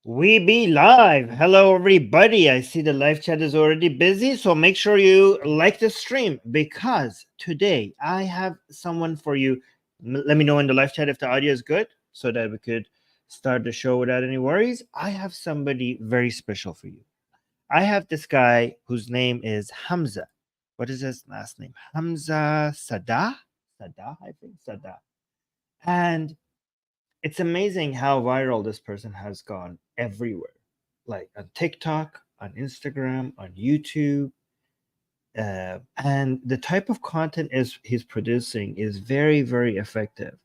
We be live. Hello, everybody. I see the live chat is already busy, so make sure you like the stream because today I have someone for you. Let me know in the live chat if the audio is good so that we could start the show without any worries. I have somebody very special for you. I have this guy whose name is Hamzah. What is his last name? Hamzah Saadah? Saadah, I think. Saadah. And it's amazing how viral this person has gone everywhere, like on TikTok, on Instagram, on YouTube. And the type of content is he's producing is very, very effective,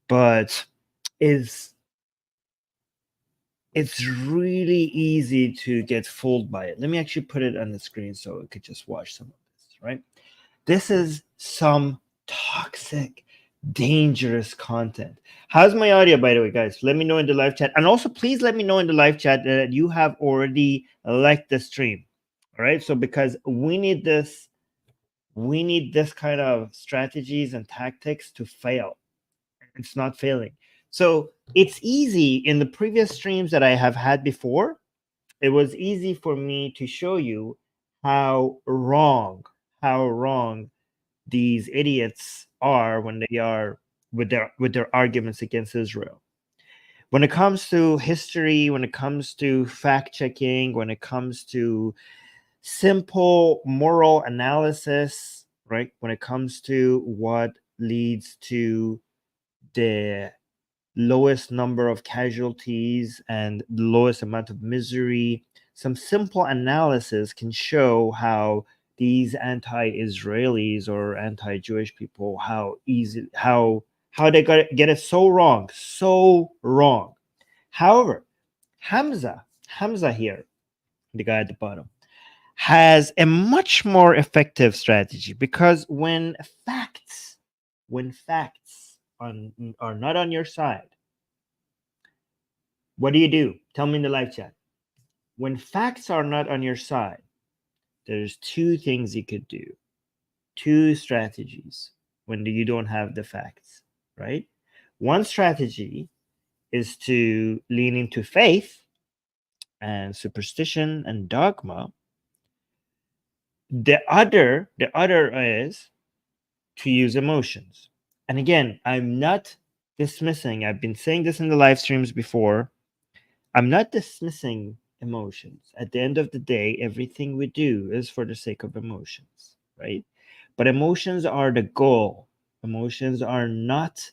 but is it's really easy to get fooled by it. Let me actually put it on the screen so we could just watch some of this, right? This is some toxic, dangerous content. How's my audio, by the way, guys? Let me know in the live chat. And also, please let me know in the live chat that you have already liked the stream. All right. So, because we need this kind of strategies and tactics to fail. It's not failing. So, it's easy in the previous streams that I have had before. It was easy for me to show you how wrong these idiots are when they are with their arguments against Israel. When it comes to history, when it comes to fact checking, when it comes to simple moral analysis, right? When it comes to what leads to the lowest number of casualties and the lowest amount of misery, some simple analysis can show how these anti-Israelis or anti-Jewish people, how they get it so wrong. However, Hamzah here, the guy at the bottom, has a much more effective strategy because when facts are not on your side, what do? Tell me in the live chat. When facts are not on your side, there's two things you could do, two strategies when you don't have the facts, right? One strategy is to lean into faith and superstition and dogma. The other is to use emotions. And again, I'm not dismissing, I've been saying this in the live streams before, I'm not dismissing emotions. At the end of the day, everything we do is for the sake of emotions, right? But emotions are the goal. Emotions are not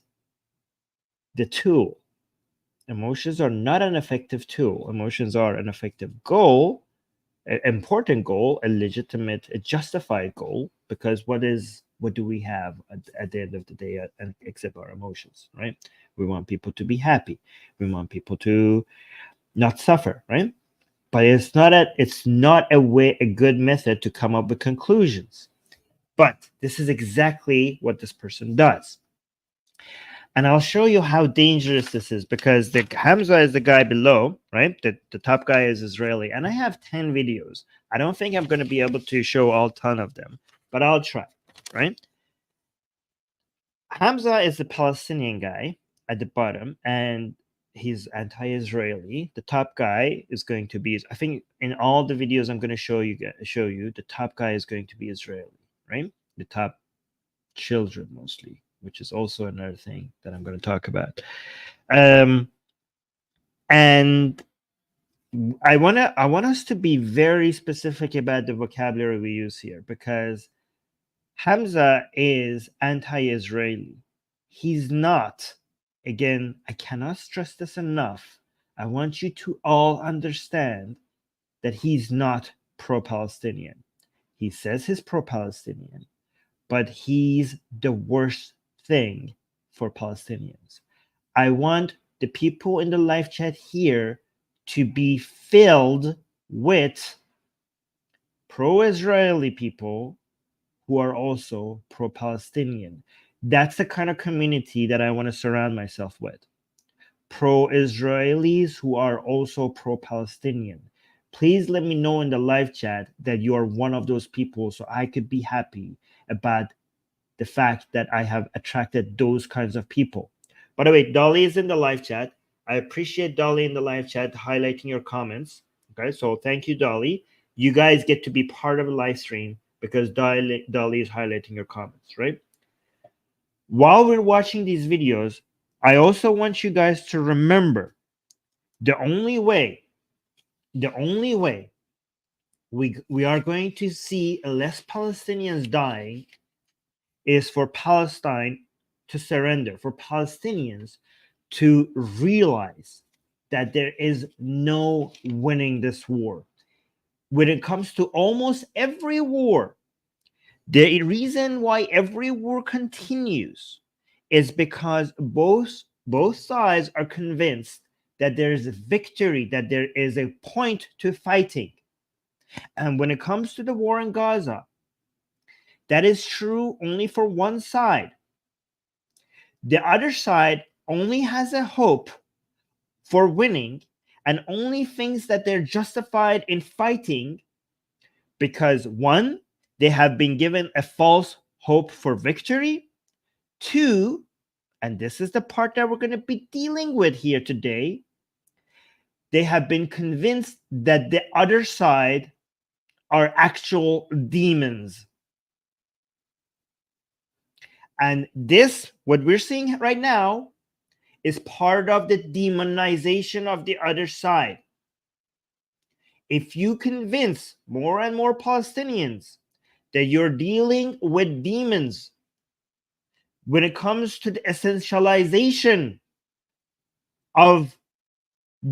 the tool. Emotions are not an effective tool. Emotions are an effective goal, an important goal, a legitimate, a justified goal, because what do we have at the end of the day except our emotions, right? We want people to be happy. We want people to not suffer, right? But it's not a good method to come up with conclusions. But this is exactly what this person does. And I'll show you how dangerous this is because the Hamzah is the guy below, right? The top guy is Israeli. And I have 10 videos. I don't think I'm going to be able to show all 10 of them, but I'll try, right? Hamzah is the Palestinian guy at the bottom, and he's anti-Israeli. The top guy is going to be, I think in all the videos I'm going to show you, the top guy is going to be Israeli, right? The top children mostly, which is also another thing that I'm going to talk about. And I want us to be very specific about the vocabulary we use here because Hamzah is anti-Israeli. He's not. Again, I cannot stress this enough. I want you to all understand that he's not pro-Palestinian. He says he's pro-Palestinian, but he's the worst thing for Palestinians. I want the people in the live chat here to be filled with pro-Israeli people who are also pro-Palestinian. That's the kind of community that I want to surround myself with. Pro-Israelis who are also pro-Palestinian. Please let me know in the live chat that you are one of those people so I could be happy about the fact that I have attracted those kinds of people. By the way, Dolly is in the live chat. I appreciate Dolly in the live chat highlighting your comments. Okay, so thank you, Dolly. You guys get to be part of the live stream because Dolly is highlighting your comments, right? While we're watching these videos, I also want you guys to remember the only way we are going to see less Palestinians dying is for Palestine to surrender, for Palestinians to realize that there is no winning this war. When it comes to almost every war, the reason why every war continues is because both sides are convinced that there is a victory, that there is a point to fighting. And when it comes to the war in Gaza, that is true only for one side. The other side only has a hope for winning and only thinks that they're justified in fighting because, one, they have been given a false hope for victory. Two, and this is the part that we're going to be dealing with here today, they have been convinced that the other side are actual demons. And this, what we're seeing right now, is part of the demonization of the other side. If you convince more and more Palestinians that you're dealing with demons when it comes to the essentialization of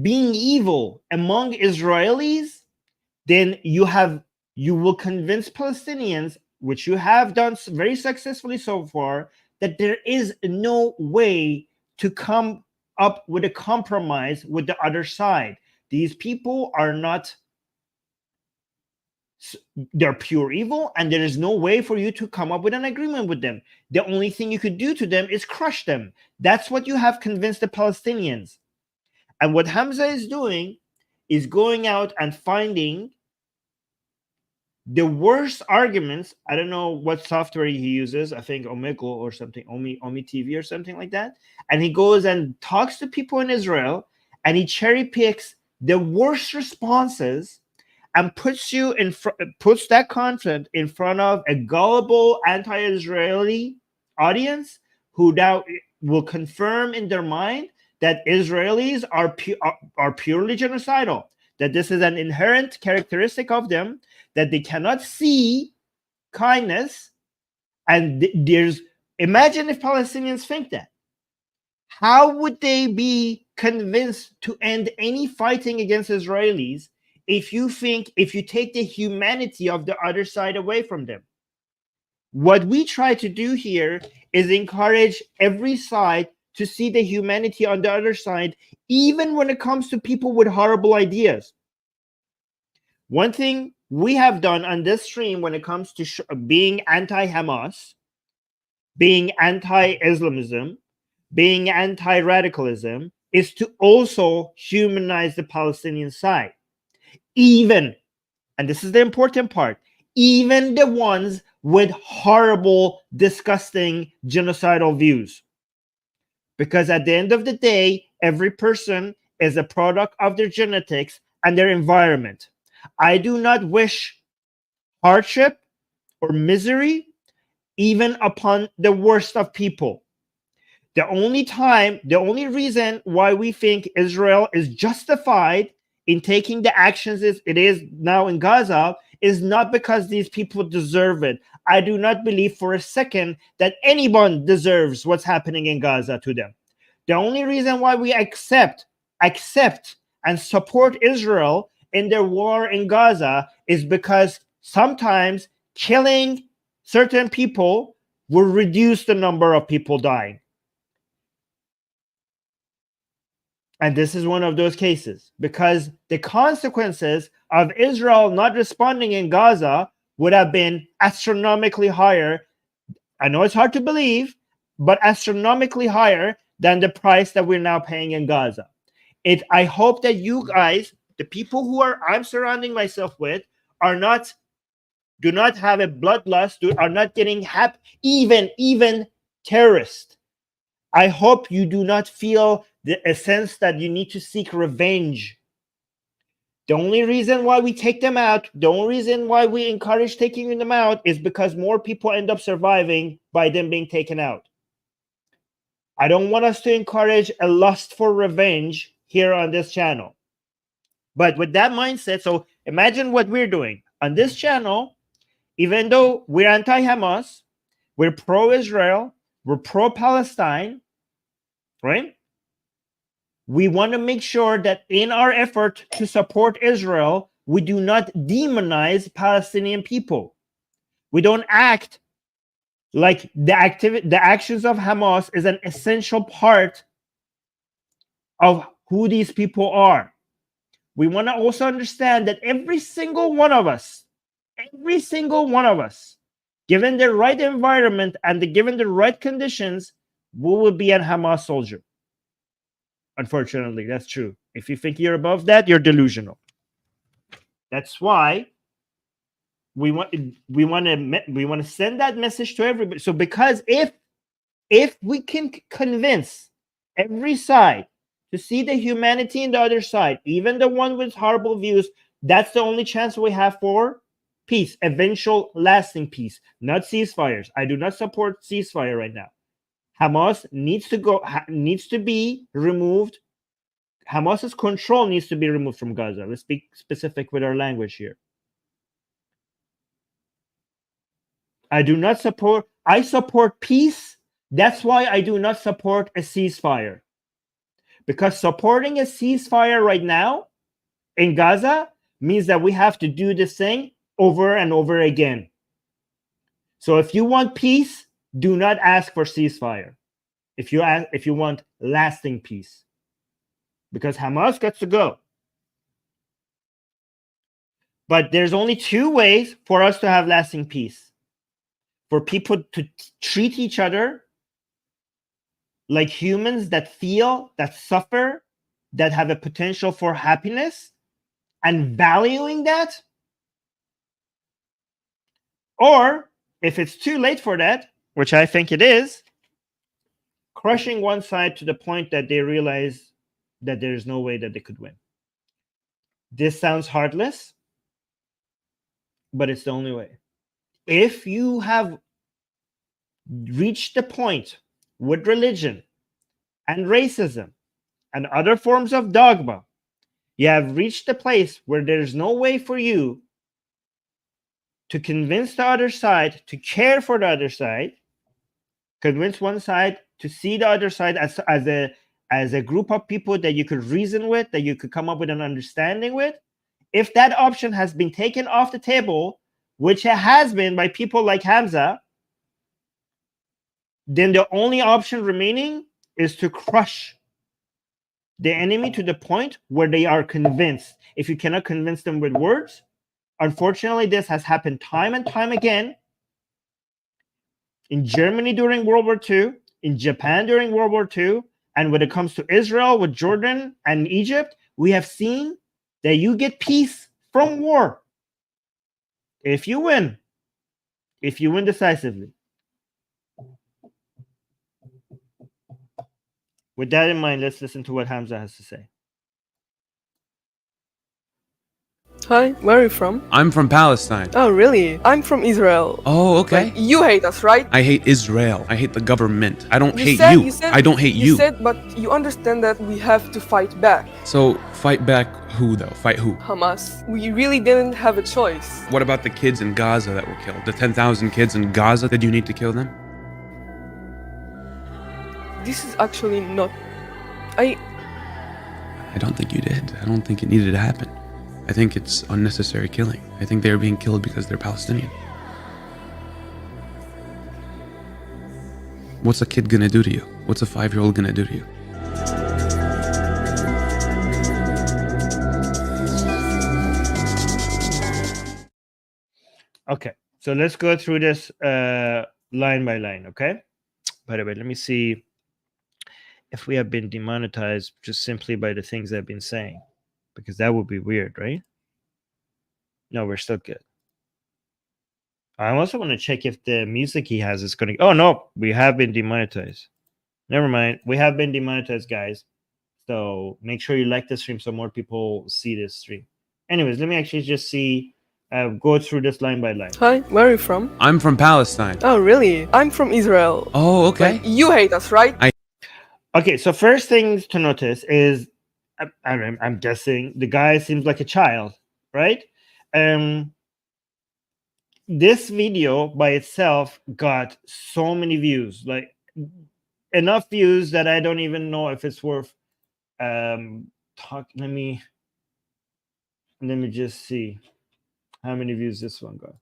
being evil among Israelis, then you will convince Palestinians, which you have done very successfully so far, that there is no way to come up with a compromise with the other side. These people are not, they're pure evil, and there is no way for you to come up with an agreement with them. The only thing you could do to them is crush them. That's what you have convinced the Palestinians. And what Hamzah is doing is going out and finding the worst arguments. I don't know what software he uses. I think Omegle or something, Omi TV or something like that. And he goes and talks to people in Israel, and he cherry picks the worst responses and puts that content in front of a gullible anti-Israeli audience who now will confirm in their mind that Israelis are purely genocidal, that this is an inherent characteristic of them, that they cannot see kindness. And imagine if Palestinians think that. How would they be convinced to end any fighting against Israelis if you take the humanity of the other side away from them? What we try to do here is encourage every side to see the humanity on the other side, even when it comes to people with horrible ideas. One thing we have done on this stream when it comes to being anti-Hamas, being anti-Islamism, being anti-radicalism, is to also humanize the Palestinian side. Even, and this is the important part, even the ones with horrible, disgusting, genocidal views. Because at the end of the day, every person is a product of their genetics and their environment. I do not wish hardship or misery even upon the worst of people. The only reason why we think Israel is justified in taking the actions it is now in Gaza is not because these people deserve it. I do not believe for a second that anyone deserves what's happening in Gaza to them. The only reason why we accept and support Israel in their war in Gaza is because sometimes killing certain people will reduce the number of people dying. And this is one of those cases, because the consequences of Israel not responding in Gaza would have been astronomically higher. I know it's hard to believe, but astronomically higher than the price that we're now paying in Gaza. I hope that you guys, the people who I'm surrounding myself with, do not have a bloodlust, are not getting even terrorists. I hope you do not feel a sense that you need to seek revenge. The only reason why we take them out, the only reason why we encourage taking them out is because more people end up surviving by them being taken out. I don't want us to encourage a lust for revenge here on this channel. But with that mindset, so imagine what we're doing. On this channel, even though we're anti-Hamas, we're pro-Israel, we're pro-Palestine, right? We want to make sure that in our effort to support Israel, we do not demonize Palestinian people. We don't act like the actions of Hamas is an essential part of who these people are. We want to also understand that every single one of us, given the right environment and given the right conditions, we will be a Hamas soldier. Unfortunately, that's true. If you think you're above that, you're delusional. That's why we want to send that message to everybody. So because if we can convince every side to see the humanity in the other side, even the one with horrible views, that's the only chance we have for peace, eventual lasting peace, not ceasefires. I do not support ceasefire right now. Hamas needs to be removed. Hamas's control needs to be removed from Gaza. Let's be specific with our language here. I support peace. That's why I do not support a ceasefire. Because supporting a ceasefire right now in Gaza means that we have to do this thing over and over again. So if you want peace, do not ask for ceasefire. If you want lasting peace. Because Hamas gets to go. But there's only two ways for us to have lasting peace. For people to treat each other like humans that feel, that suffer, that have a potential for happiness, and valuing that. Or, if it's too late for that, which I think it is, crushing one side to the point that they realize that there's no way that they could win. This sounds heartless, but it's the only way. If you have reached the point with religion and racism and other forms of dogma, you have reached the place where there's no way for you to convince the other side to care for the other side, convince one side to see the other side as a group of people that you could reason with, that you could come up with an understanding with. If that option has been taken off the table, which it has been by people like Hamzah, then the only option remaining is to crush the enemy to the point where they are convinced. If you cannot convince them with words, unfortunately, this has happened time and time again. In Germany during World War II, in Japan during World War II, and when it comes to Israel with Jordan and Egypt, we have seen that you get peace from war. If you win decisively. With that in mind, let's listen to what Hamzah has to say. Hi, where are you from? I'm from Palestine. Oh, really? I'm from Israel. Oh, okay. Like, you hate us, right? I hate Israel. I hate the government. I don't hate said, you. I don't hate you. You said, but you understand that we have to fight back. So, fight back who, though? Fight who? Hamas. We really didn't have a choice. What about the kids in Gaza that were killed? The 10,000 kids in Gaza? Did you need to kill them? This is actually not... I don't think you did. I don't think it needed to happen. I think it's unnecessary killing. I think they're being killed because they're Palestinian. What's a kid gonna do to you? What's a 5-year-old gonna do to you? Okay, so let's go through this line by line, okay? By the way, let me see if we have been demonetized just simply by the things I've been saying. Because that would be weird, right? No, we're still good. I also want to check if the music he has is going to... Oh, no, we have been demonetized. Never mind. We have been demonetized, guys. So make sure you like the stream so more people see this stream. Anyways, let me actually just see, go through this line by line. Hi, where are you from? I'm from Palestine. Oh, really? I'm from Israel. Oh, okay. Like, you hate us, right? Okay, so first things to notice is, I'm guessing the guy seems like a child, right? This video by itself got so many views, like enough views that I don't even know if it's worth let me just see how many views this one got.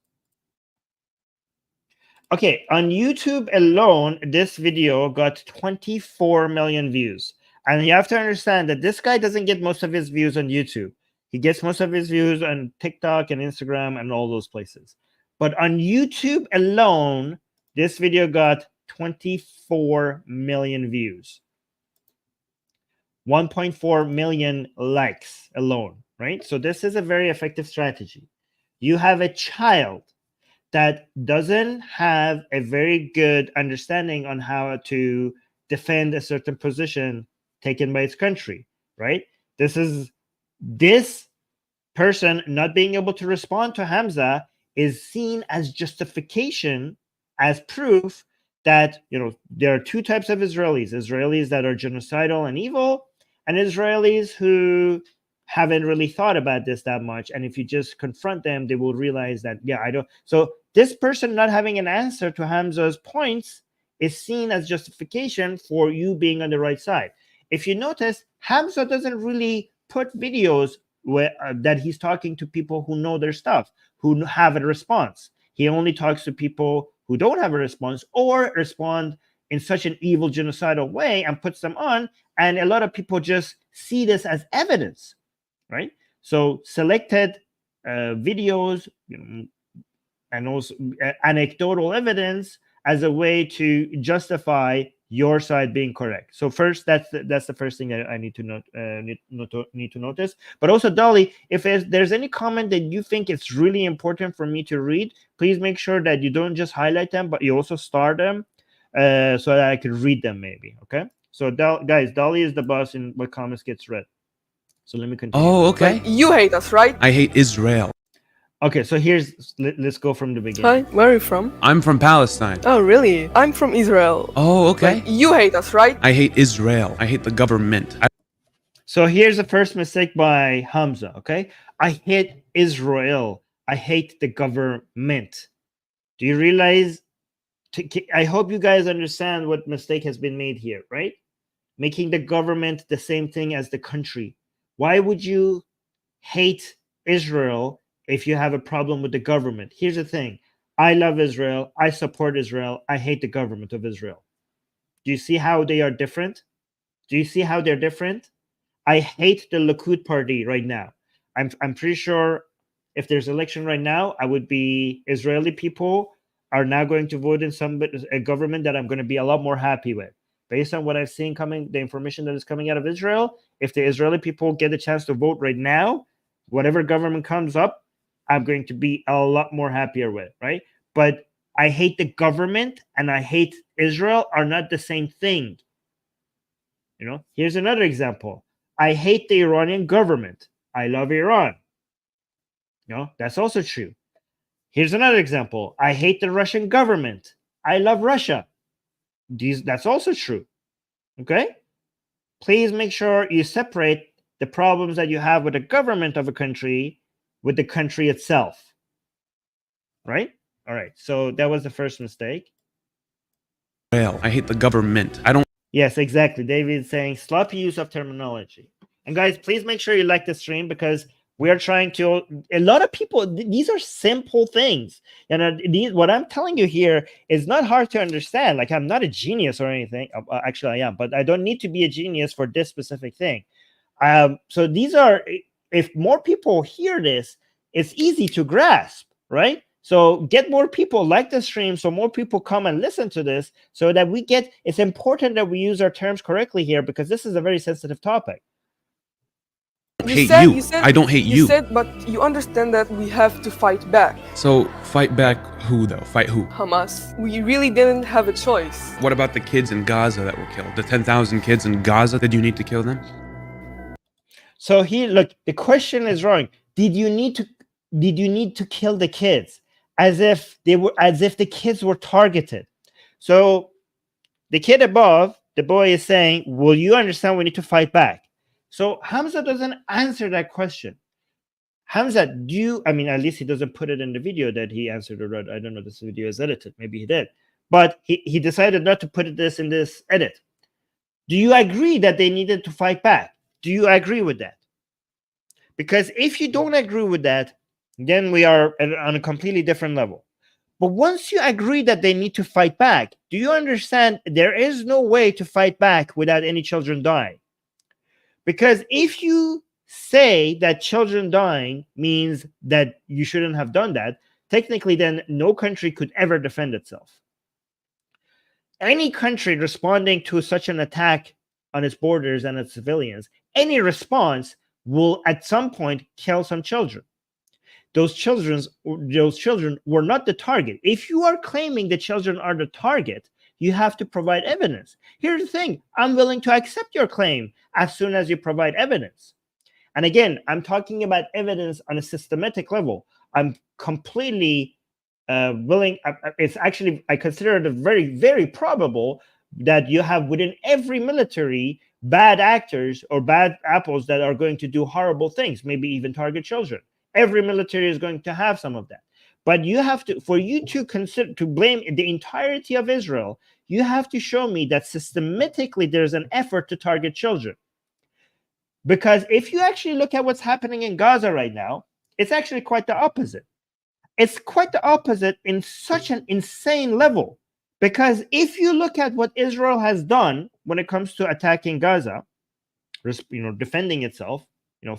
Okay, on YouTube alone, this video got 24 million views. And you have to understand that this guy doesn't get most of his views on YouTube. He gets most of his views on TikTok and Instagram and all those places. But on YouTube alone, this video got 24 million views. 1.4 million likes alone, right? So this is a very effective strategy. You have a child that doesn't have a very good understanding on how to defend a certain position taken by its country, right? This person not being able to respond to Hamzah is seen as justification, as proof that, you know, there are two types of Israelis that are genocidal and evil, and Israelis who haven't really thought about this that much. And if you just confront them, they will realize that, yeah, I don't. So this person not having an answer to Hamzah's points is seen as justification for you being on the right side. If you notice, Hamzah doesn't really put videos where that he's talking to people who know their stuff, who have a response. He only talks to people who don't have a response or respond in such an evil, genocidal way and puts them on. And a lot of people just see this as evidence, right? So selected videos, you know, and also anecdotal evidence as a way to justify your side being correct. So first, that's the first thing that I need to notice. But also, Dolly, if there's any comment that you think it's really important for me to read, please make sure that you don't just highlight them, but you also star them, so that I could read them, maybe. Okay. So guys, Dolly is the boss in what comments gets read. So let me continue. Oh, okay. Like, you hate us, right? I hate Israel. Okay, so let's go from the beginning. Hi, where are you from? I'm from Palestine. Oh, really? I'm from Israel. Oh, okay. Like, you hate us, right? I hate Israel. I hate the government. So here's the first mistake by Hamzah, okay? I hate Israel. I hate the government. Do you realize? I hope you guys understand what mistake has been made here, right? Making the government the same thing as the country. Why would you hate Israel if you have a problem with the government? Here's the thing. I love Israel. I support Israel. I hate the government of Israel. Do you see how they are different? Do you see how they're different? I hate the Likud party right now. I'm pretty sure if there's election right now, I would be Israeli people are now going to vote in a government that I'm going to be a lot more happy with. Based on what I've seen coming, the information that is coming out of Israel, if the Israeli people get a chance to vote right now, whatever government comes up, I'm going to be a lot more happier with, right? But I hate the government and I hate Israel are not the same thing. You know, here's another example. I hate the Iranian government. I love Iran. You know, that's also true. Here's another example. I hate the Russian government. I love Russia. That's also true. Okay? Please make sure you separate the problems that you have with the government of a country with the country itself. Right? All right. So that was the first mistake. I hate the government. I don't. Yes, exactly. David is saying sloppy use of terminology. And guys, please make sure you like the stream because we are trying to. A lot of people. These are simple things, and what I'm telling you here is not hard to understand. Like I'm not a genius or anything. Actually, I am, but I don't need to be a genius for this specific thing. So these are. If more people hear this, it's easy to grasp, right? So get more people like the stream so more people come and listen to this so that we get. It's important that we use our terms correctly here because this is a very sensitive topic. You said, I don't hate you. You said, but you understand that we have to fight back. So fight back who though? Fight who? Hamas. We really didn't have a choice. What about the kids in Gaza that were killed? The 10,000 kids in Gaza? Did you need to kill them? So look, the question is wrong. Did you need to kill the kids as if the kids were targeted? So the kid above, the boy is saying, will you understand we need to fight back? So Hamzah doesn't answer that question. Hamzah, I mean, at least he doesn't put it in the video that he answered, or I don't know if this video is edited. Maybe he did. But he decided not to put this in this edit. Do you agree that they needed to fight back? Do you agree with that? Because if you don't agree with that, then we are on a completely different level. But once you agree that they need to fight back, do you understand there is no way to fight back without any children dying? Because if you say that children dying means that you shouldn't have done that, technically then no country could ever defend itself. Any country responding to such an attack on its borders and its civilians, any response will at some point kill some children. Those children were not the target. If you are claiming the children are the target, you have to provide evidence. Here's the thing. I'm willing to accept your claim as soon as you provide evidence. And again, I'm talking about evidence on a systematic level. I'm completely willing. It's actually, I consider it very, very probable that you have within every military bad actors or bad apples that are going to do horrible things, maybe even target children. Every military is going to have some of that. But you have to, for you to consider, to blame the entirety of Israel, you have to show me that systematically there's an effort to target children. Because if you actually look at what's happening in Gaza right now, it's actually quite the opposite. It's quite the opposite in such an insane level. Because if you look at what Israel has done when it comes to attacking Gaza, defending itself,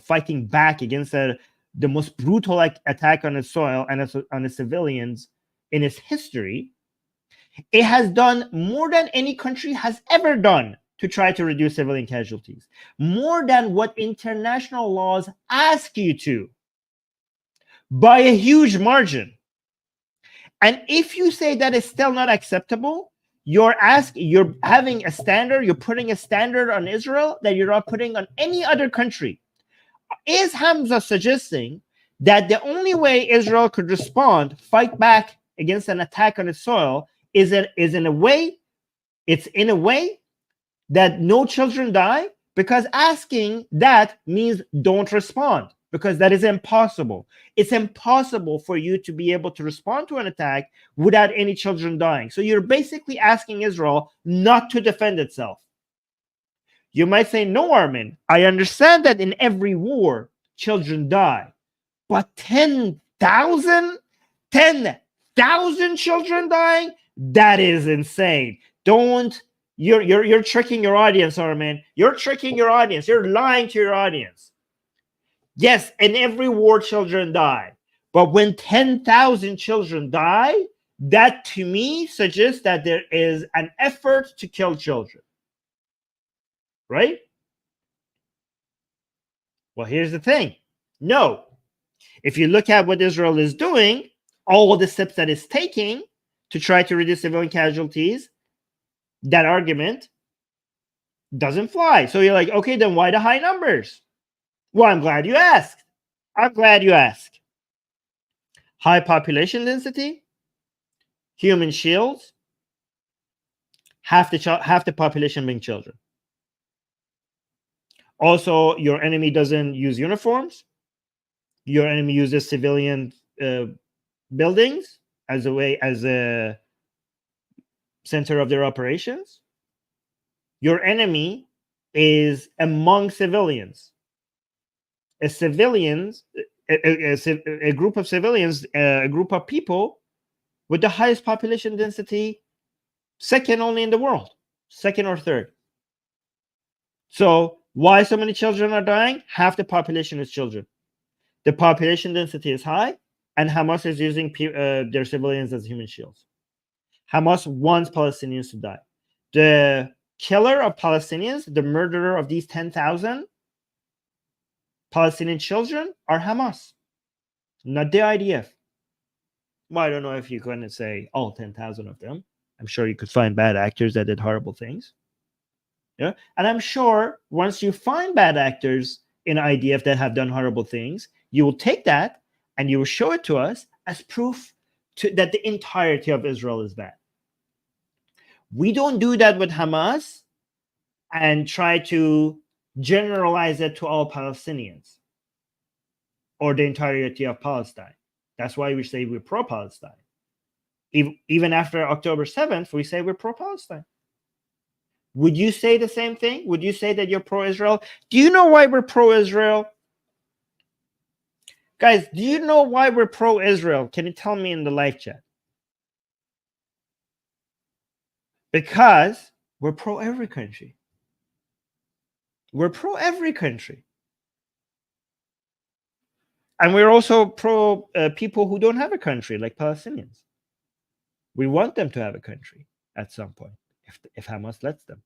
fighting back against the most brutal attack on its soil and on its civilians in its history, it has done more than any country has ever done to try to reduce civilian casualties, more than what international laws ask you to, by a huge margin. And if you say that is still not acceptable, you're having a standard, you're putting a standard on Israel that you're not putting on any other country. Is Hamzah suggesting that the only way Israel could respond, fight back against an attack on its soil, is in a way that no children die? Because asking that means don't respond, because that is impossible. It's impossible for you to be able to respond to an attack without any children dying. So you're basically asking Israel not to defend itself. You might say, no, Armin, I understand that in every war, children die. But 10,000 children dying? That is insane. You're tricking your audience, Armin. You're tricking your audience. You're lying to your audience. Yes, in every war, children die. But when 10,000 children die, that to me suggests that there is an effort to kill children. Right? Well, here's the thing. No. If you look at what Israel is doing, all the steps that it's taking to try to reduce civilian casualties, that argument doesn't fly. So you're like, okay, then why the high numbers? Well, I'm glad you asked. High population density, human shields, half the population being children. Also, your enemy doesn't use uniforms. Your enemy uses civilian buildings as a center of their operations. Your enemy is among civilians. A group of civilians, a group of people with the highest population density, second only in the world, second or third. So why so many children are dying? Half the population is children. The population density is high, and Hamas is using their civilians as human shields. Hamas wants Palestinians to die. The killer of Palestinians, the murderer of these 10,000 Palestinian children, are Hamas, not the IDF. Well, I don't know if you can say all 10,000 of them. I'm sure you could find bad actors that did horrible things. Yeah, and I'm sure once you find bad actors in IDF that have done horrible things, you will take that and you will show it to us as proof that the entirety of Israel is bad. We don't do that with Hamas and try to generalize it to all Palestinians or the entirety of Palestine. That's why we say we're pro-Palestine. Even after October 7th, we say we're pro-Palestine. Would you say the same thing? Would you say that you're pro-Israel? Do you know why we're pro-Israel? Guys, do you know why we're pro-Israel? Can you tell me in the live chat? Because we're pro every country. We're pro every country. And we're also pro people who don't have a country, like Palestinians. We want them to have a country at some point, if Hamas lets them.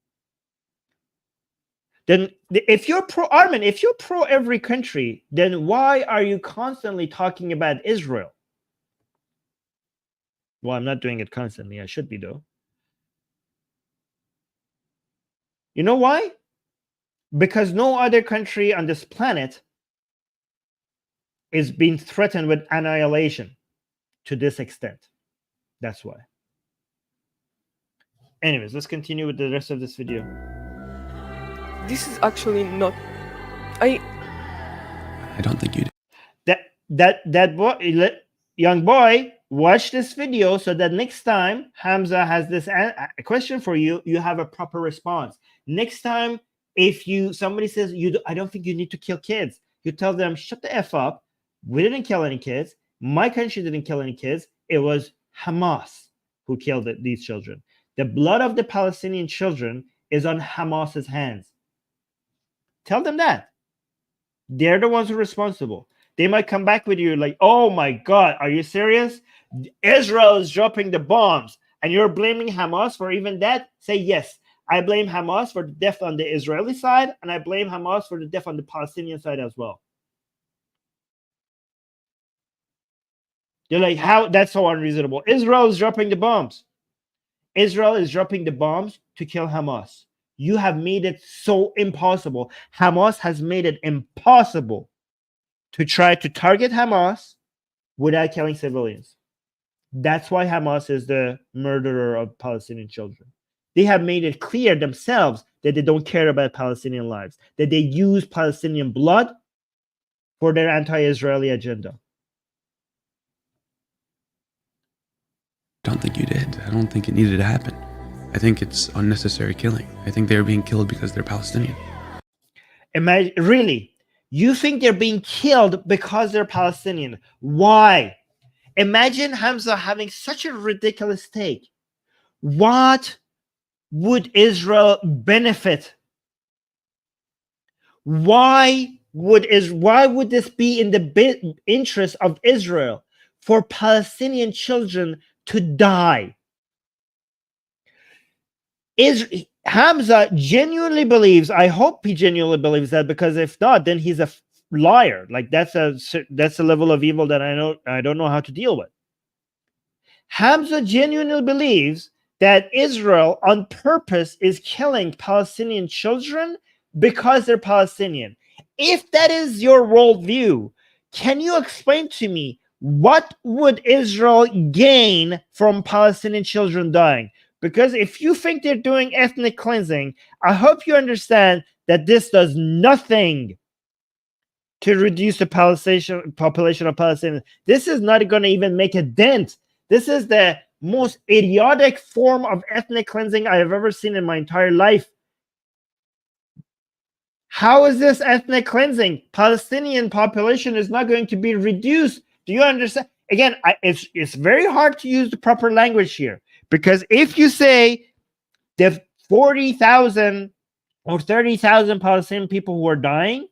Then if you're pro, Armin, if you're pro every country, then why are you constantly talking about Israel? Well, I'm not doing it constantly. I should be, though. You know why? Because no other country on this planet is being threatened with annihilation to this extent. That's why. Anyways, let's continue with the rest of this video. This is actually not. I don't think you did. That boy, young boy, watch this video so that next time Hamzah has this a question for you, you have a proper response. Next time, if somebody says I don't think you need to kill kids, you tell them, shut the F up. We didn't kill any kids. My country didn't kill any kids. It was Hamas who killed these children. The blood of the Palestinian children is on Hamas's hands. Tell them that. They're the ones who are responsible. They might come back with you like, oh my God, are you serious? Israel is dropping the bombs and you're blaming Hamas for even that? Say yes. I blame Hamas for the death on the Israeli side, and I blame Hamas for the death on the Palestinian side as well. They're like, how? That's so unreasonable. Israel is dropping the bombs. Israel is dropping the bombs to kill Hamas. You have made it so impossible. Hamas has made it impossible to try to target Hamas without killing civilians. That's why Hamas is the murderer of Palestinian children. They have made it clear themselves that they don't care about Palestinian lives, that they use Palestinian blood for their anti-Israeli agenda. I don't think you did. I don't think it needed to happen. I think it's unnecessary killing. I think they're being killed because they're Palestinian. Imagine, really? You think they're being killed because they're Palestinian? Why? Imagine Hamzah having such a ridiculous take. What would Israel benefit? Why would this be in the interest of Israel for Palestinian children to die? Hamzah genuinely believes, I hope he genuinely believes that, because if not, then he's a liar. Like that's a level of evil that I don't know how to deal with. Hamzah genuinely believes that Israel on purpose is killing Palestinian children because they're Palestinian. If that is your worldview, can you explain to me what would Israel gain from Palestinian children dying? Because if you think they're doing ethnic cleansing, I hope you understand that this does nothing to reduce the population of Palestinians. This is not going to even make a dent. This is the most idiotic form of ethnic cleansing I have ever seen in my entire life. How is this ethnic cleansing? Palestinian population is not going to be reduced. Do you understand? Again, it's very hard to use the proper language here, because if you say the 40,000 or 30,000 Palestinian people who are dying,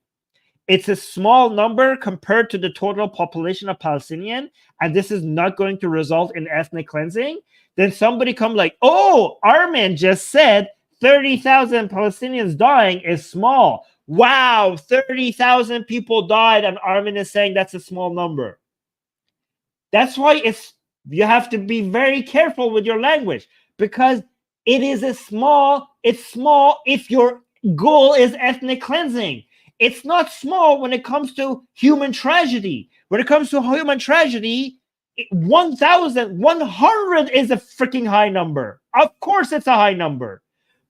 it's a small number compared to the total population of Palestinian, and this is not going to result in ethnic cleansing, then somebody come like, oh, Armin just said 30,000 Palestinians dying is small. Wow, 30,000 people died, and Armin is saying that's a small number. That's why you have to be very careful with your language, because it's small if your goal is ethnic cleansing. It's not small when it comes to human tragedy. When it comes to human tragedy, 1,100 is a freaking high number. Of course, it's a high number.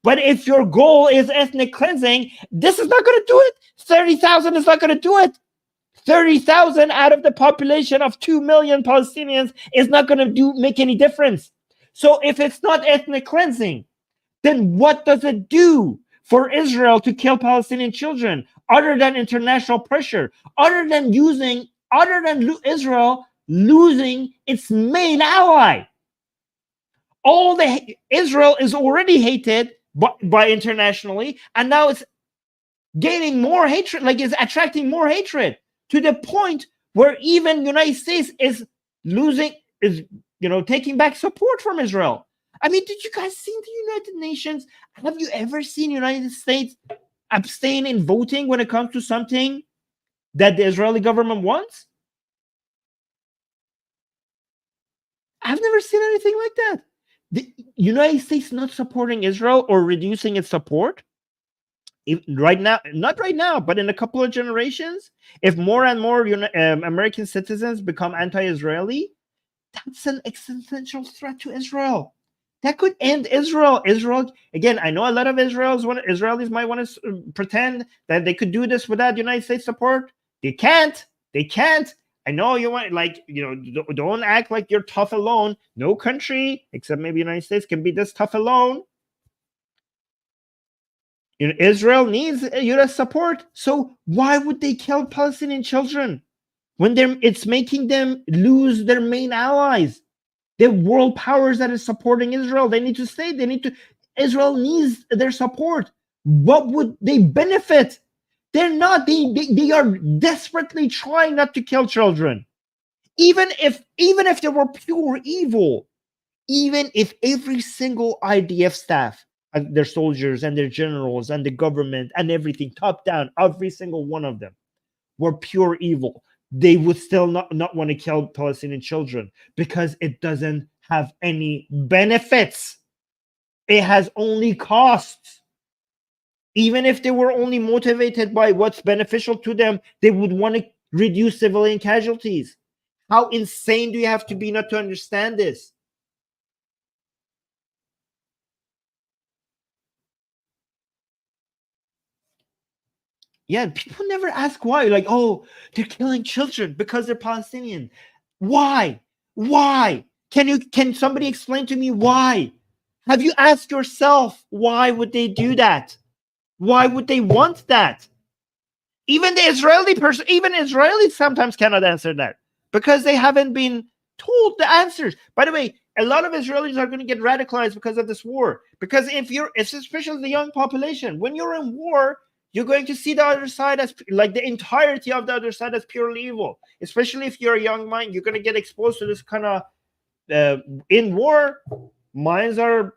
But if your goal is ethnic cleansing, this is not going to do it. 30,000 is not going to do it. 30,000 out of the population of 2 million Palestinians is not going to make any difference. So if it's not ethnic cleansing, then what does it do for Israel to kill Palestinian children other than international pressure, other than Israel losing its main ally? Israel is already hated by internationally, and now it's gaining more hatred, like it's attracting more hatred to the point where even United States is taking back support from Israel. I mean, did you guys see the United Nations? Have you ever seen United States abstain in voting when it comes to something that the Israeli government wants? I've never seen anything like that. The United States not supporting Israel or reducing its support, right now, not right now, but in a couple of generations, if more and more American citizens become anti-Israeli, that's an existential threat to Israel. That could end Israel. Again, I know a lot of Israelis might want to pretend that they could do this without United States support. They can't. I know you want, don't act like you're tough alone. No country, except maybe United States, can be this tough alone. Israel needs U.S. support. So why would they kill Palestinian children when it's making them lose their main allies? The world powers that is supporting Israel, they need to stay. Israel needs their support. What would they benefit? They're not. They are desperately trying not to kill children. Even if they were pure evil, even if every single IDF staff, their soldiers and their generals and the government and everything, top down, every single one of them were pure evil, they would still not want to kill Palestinian children because it doesn't have any benefits. It has only costs. Even if they were only motivated by what's beneficial to them, they would want to reduce civilian casualties. How insane do you have to be not to understand this? Yeah, people never ask why. Like, oh, they're killing children because they're Palestinian. Why? Can somebody explain to me why? Have you asked yourself why would they do that? Why would they want that? Even Israelis sometimes cannot answer that because they haven't been told the answers. By the way, a lot of Israelis are going to get radicalized because of this war. Because it's especially the young population, when you're in war, you're going to see the other side as like the entirety of the other side as purely evil. Especially if you're a young mind, you're going to get exposed to this kind of in war, minds are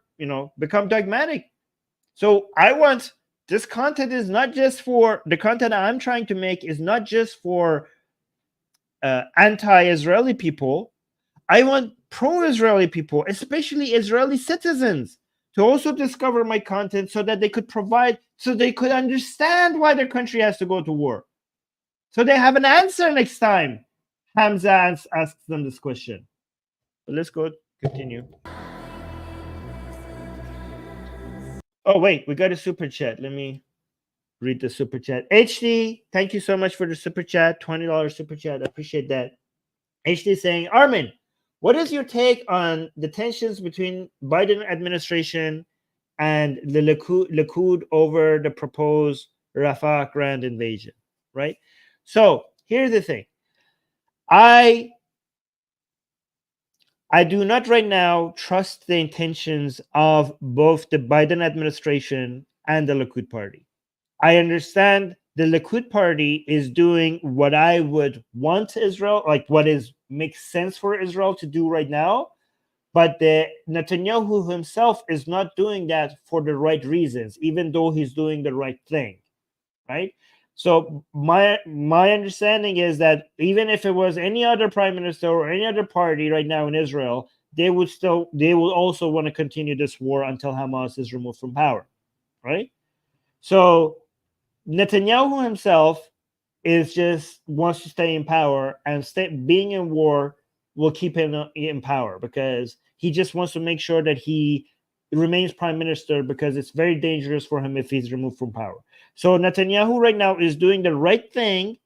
become dogmatic. So this content is not just for the content I'm trying to make is not just for anti-Israeli people. I want pro-Israeli people, especially Israeli citizens, to also discover my content so that they could understand why their country has to go to war. So they have an answer next time Hamzah asks them this question. But let's continue. Oh, wait, we got a super chat. Let me read the super chat. HD, thank you so much for the super chat. $20 super chat. I appreciate that. HD saying, Armin, what is your take on the tensions between Biden administration and the Likud over the proposed Rafah grand invasion? Right? So here's the thing. I do not right now trust the intentions of both the Biden administration and the Likud party. I understand the Likud party is doing what I would want Israel, like what makes sense for Israel to do right now. But the Netanyahu himself is not doing that for the right reasons, even though he's doing the right thing, right? So my understanding is that even if it was any other prime minister or any other party right now in Israel, they will also want to continue this war until Hamas is removed from power, right? So Netanyahu himself is just wants to stay in power, and being in war will keep him in power because he just wants to make sure that he remains prime minister, because it's very dangerous for him if he's removed from power. So Netanyahu right now is doing the right thing.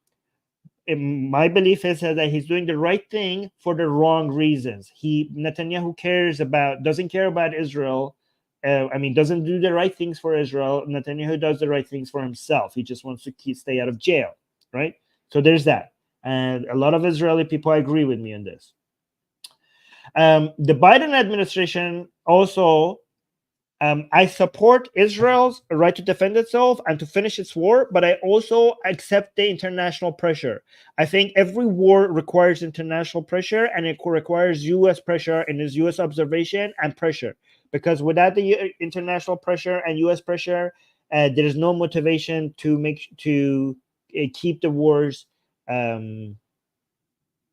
My belief is that he's doing the right thing for the wrong reasons. Netanyahu doesn't care about Israel. Doesn't do the right things for Israel. Netanyahu does the right things for himself. He just wants to stay out of jail, right? So there's that. And a lot of Israeli people agree with me on this. The Biden administration also, I support Israel's right to defend itself and to finish its war, but I also accept the international pressure. I think every war requires international pressure, and it requires U.S. pressure and is U.S. observation and pressure. Because without the international pressure and U.S. pressure, there is no motivation to keep the wars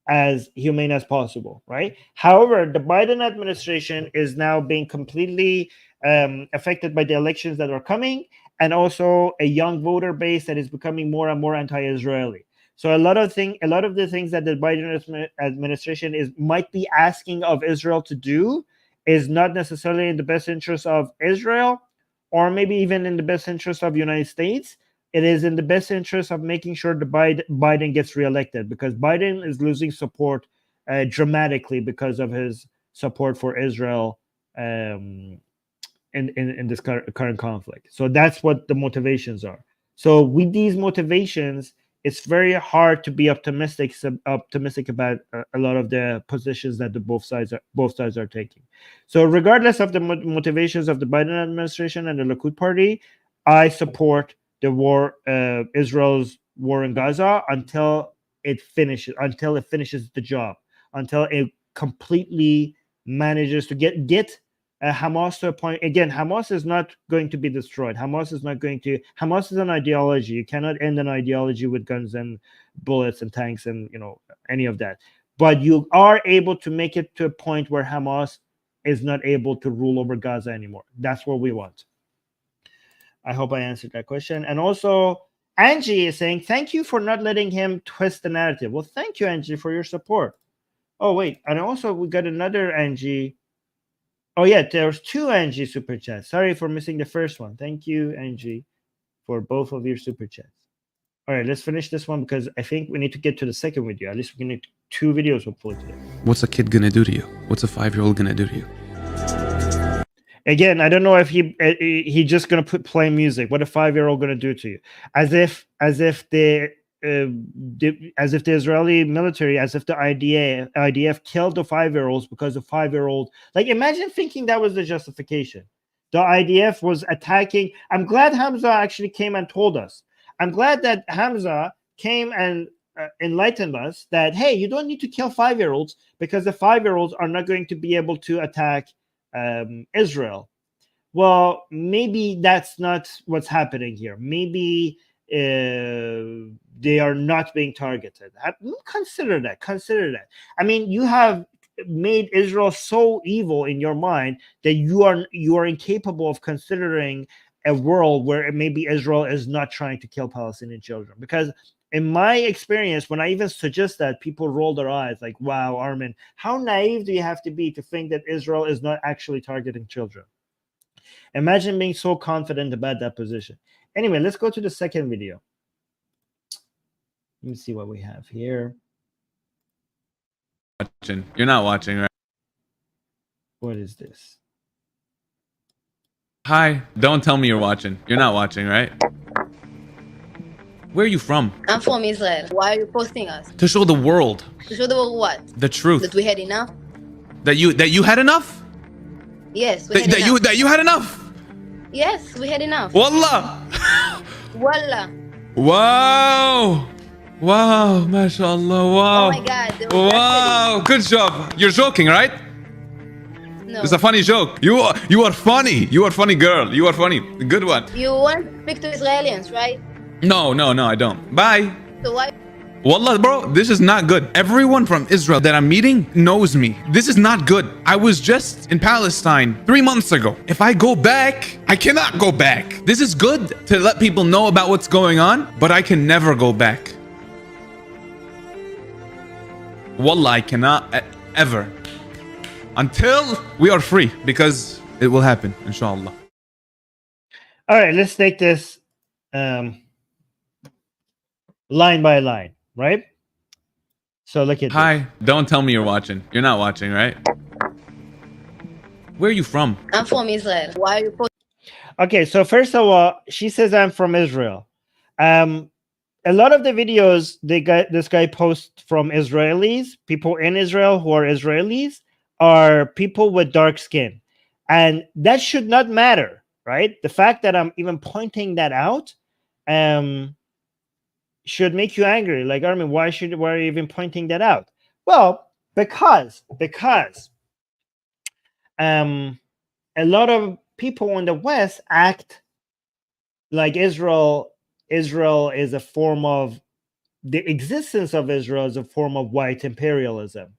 as humane as possible, right? However, the Biden administration is now being completely affected by the elections that are coming, and also a young voter base that is becoming more and more anti-Israeli. So a lot of the things that the Biden administration might be asking of Israel to do is not necessarily in the best interest of Israel, or maybe even in the best interest of the United States. It is in the best interest of making sure the Biden gets reelected, because Biden is losing support dramatically because of his support for Israel in this current conflict. So that's what the motivations are. So with these motivations, it's very hard to be optimistic about a lot of the positions that both sides are taking. So regardless of the motivations of the Biden administration and the Likud party, I support the war, Israel's war in Gaza, until it finishes the job, until it completely manages to get Hamas to a point. Again, Hamas is not going to be destroyed. Hamas is an ideology. You cannot end an ideology with guns and bullets and tanks and any of that. But you are able to make it to a point where Hamas is not able to rule over Gaza anymore. That's what we want. I hope I answered that question. And also, Angie is saying, thank you for not letting him twist the narrative. Well, thank you, Angie, for your support. Oh, wait. And also, we got another Angie. Oh, yeah, there's two Angie super chats. Sorry for missing the first one. Thank you, Angie, for both of your super chats. All right, let's finish this one, because I think we need to get to the second video. At least we can make 2 videos, hopefully, today. What's a kid gonna do to you? What's a 5-year-old gonna do to you? Again, I don't know if he just gonna play music. What a 5-year-old gonna do to you? As if the Israeli military, as if the IDF killed the 5-year-olds because the 5-year-old. Like, imagine thinking that was the justification. The IDF was attacking. I'm glad Hamzah actually came and told us. I'm glad that Hamzah came and enlightened us that, hey, you don't need to kill 5-year-olds, because the 5-year-olds are not going to be able to attack Israel. Well, maybe that's not what's happening here. Maybe they are not being targeted. Consider that. I mean, you have made Israel so evil in your mind that you are incapable of considering a world where maybe Israel is not trying to kill Palestinian children. Because in my experience, when I even suggest that, people roll their eyes like, wow, Armin, how naive do you have to be to think that Israel is not actually targeting children? Imagine being so confident about that position. Anyway, let's go to the second video. Let me see what we have here. You're not watching, right? What is this? Hi. Don't tell me you're watching. You're not watching, right? Where are you from? I'm from Israel. Why are you posting us? To show the world. To show the world what? The truth. That we had enough? That you had enough? Yes, we had enough. That you had enough? Yes, we had enough. Wallah. Wallah. Wow. Wow, mashallah. Wow. Oh my God. Wow. Good job. You're joking, right? No. It's a funny joke. You are funny. You are funny, girl. You are funny. Good one. You want to speak to Israelis, right? No, I don't. Bye. So why? Wallah, bro, this is not good. Everyone from Israel that I'm meeting knows me. This is not good. I was just in Palestine 3 months ago. If I go back, I cannot go back. This is good to let people know about what's going on, but I can never go back. Wallah, I cannot ever. Until we are free, because it will happen, inshallah. All right, let's take this line by line, right? So look at Hi, this. don't tell me you're watching. You're not watching, right? Where are you from? I'm from Israel. Why are you posting? Okay, so first of all, she says I'm from Israel. A lot of the videos this guy posts from Israelis, people in Israel who are Israelis, are people with dark skin. And that should not matter, right? The fact that I'm even pointing that out should make you angry. Like, Armin, why are you even pointing that out? Well, because a lot of people in the West act like Israel is a form of, the existence of Israel is a form of white imperialism,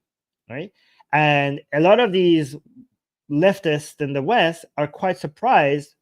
right? And a lot of these leftists in the West are quite surprised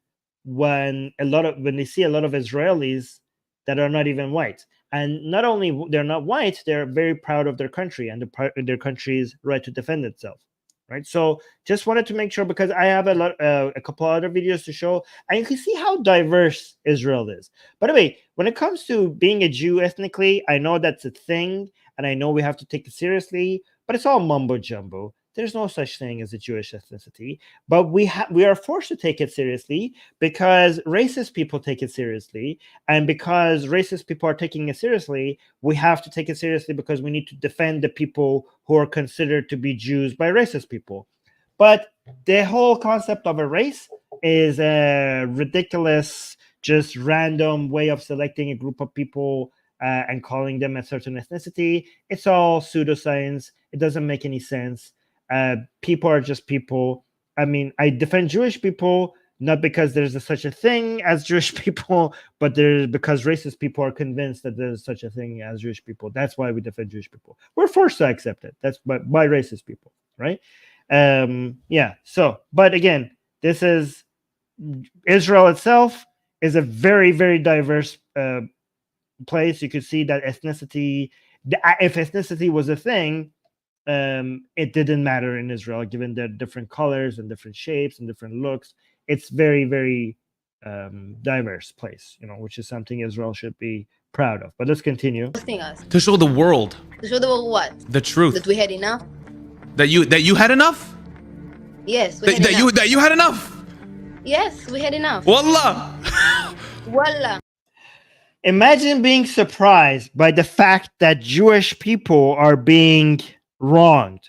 when they see a lot of Israelis that are not even white. And not only they're not white, they're very proud of their country and their country's right to defend itself, right? So just wanted to make sure, because I have a couple other videos to show, and you can see how diverse Israel is. By the way, when it comes to being a Jew ethnically, I know that's a thing, and I know we have to take it seriously, but it's all mumbo jumbo. There's no such thing as a Jewish ethnicity, but we are forced to take it seriously because racist people take it seriously, and because racist people are taking it seriously, we have to take it seriously because we need to defend the people who are considered to be Jews by racist people. But the whole concept of a race is a ridiculous, just random way of selecting a group of people and calling them a certain ethnicity. It's all pseudoscience. It doesn't make any sense. People are just people. I mean, I defend Jewish people not because there's such a thing as Jewish people, but because racist people are convinced that there's such a thing as Jewish people. That's why we defend Jewish people. We're forced to accept it. That's by racist people, right? Yeah. So, but again, this is Israel itself is a very, very diverse place. You could see that ethnicity. If ethnicity was a thing, it didn't matter in Israel, given their different colors and different shapes and different looks. It's very, very diverse place, which is something Israel should be proud of. But let's continue. Us? To show the world. To show the world what? The truth. That we had enough? That you had enough? Yes, we had enough. That you had enough? Yes, we had enough. Wallah. Wallah. Imagine being surprised by the fact that Jewish people are being wronged.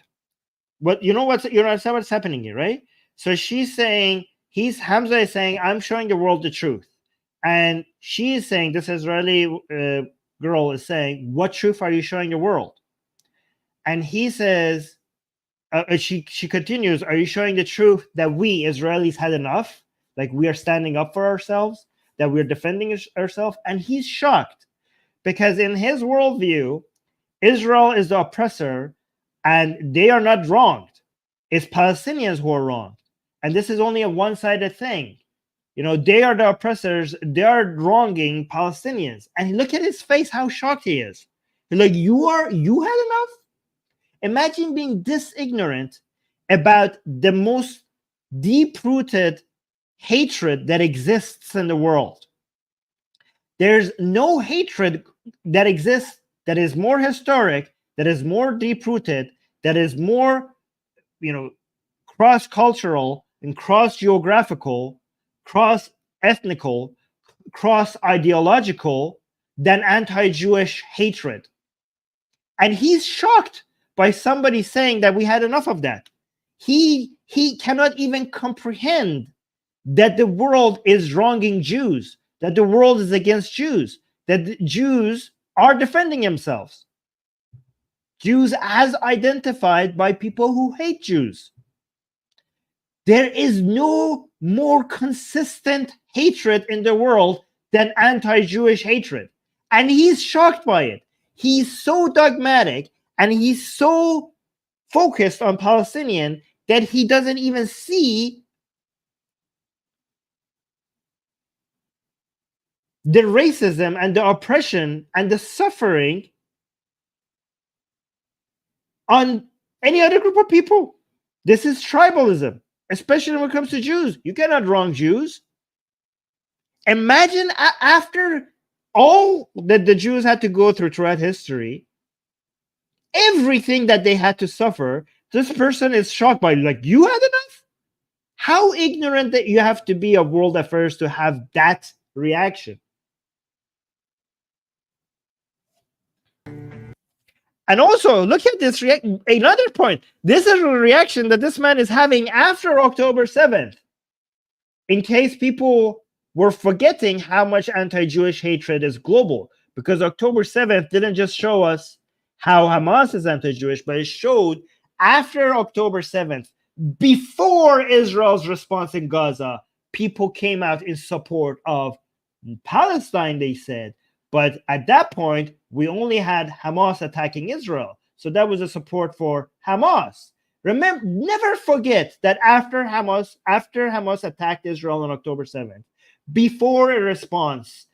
But you understand what's happening here, right? So she's saying, Hamzah is saying, I'm showing the world the truth. And she is saying, this Israeli girl is saying, what truth are you showing the world? And he says, she continues, are you showing the truth that we Israelis had enough? Like we are standing up for ourselves, that we're defending ourselves? And he's shocked because in his worldview, Israel is the oppressor and they are not wronged. It's Palestinians who are wronged. And this is only a one-sided thing. They are the oppressors. They are wronging Palestinians. And look at his face, how shocked he is. He's like, you had enough? Imagine being this ignorant about the most deep-rooted hatred that exists in the world. There's no hatred that exists that is more historic, that is more deep-rooted, that is more, cross-cultural and cross-geographical, cross-ethnical, cross-ideological than anti-Jewish hatred. And he's shocked by somebody saying that we had enough of that. He cannot even comprehend that the world is wronging Jews, that the world is against Jews, that the Jews are defending themselves. Jews as identified by people who hate Jews. There is no more consistent hatred in the world than anti-Jewish hatred. And he's shocked by it. He's so dogmatic and he's so focused on Palestinian that he doesn't even see the racism and the oppression and the suffering on any other group of people. This is tribalism, especially when it comes to Jews. You cannot wrong Jews. Imagine after all that the Jews had to go through throughout history, everything that they had to suffer, this person is shocked by, like, you had enough? How ignorant that you have to be of world affairs to have that reaction. And also, look at this another point. This is a reaction that this man is having after October 7th. In case people were forgetting how much anti-Jewish hatred is global. Because October 7th didn't just show us how Hamas is anti-Jewish, but it showed after October 7th, before Israel's response in Gaza, people came out in support of Palestine, they said. But at that point, we only had Hamas attacking Israel. So that was a support for Hamas. Remember, never forget that after Hamas attacked Israel on October 7th, before a response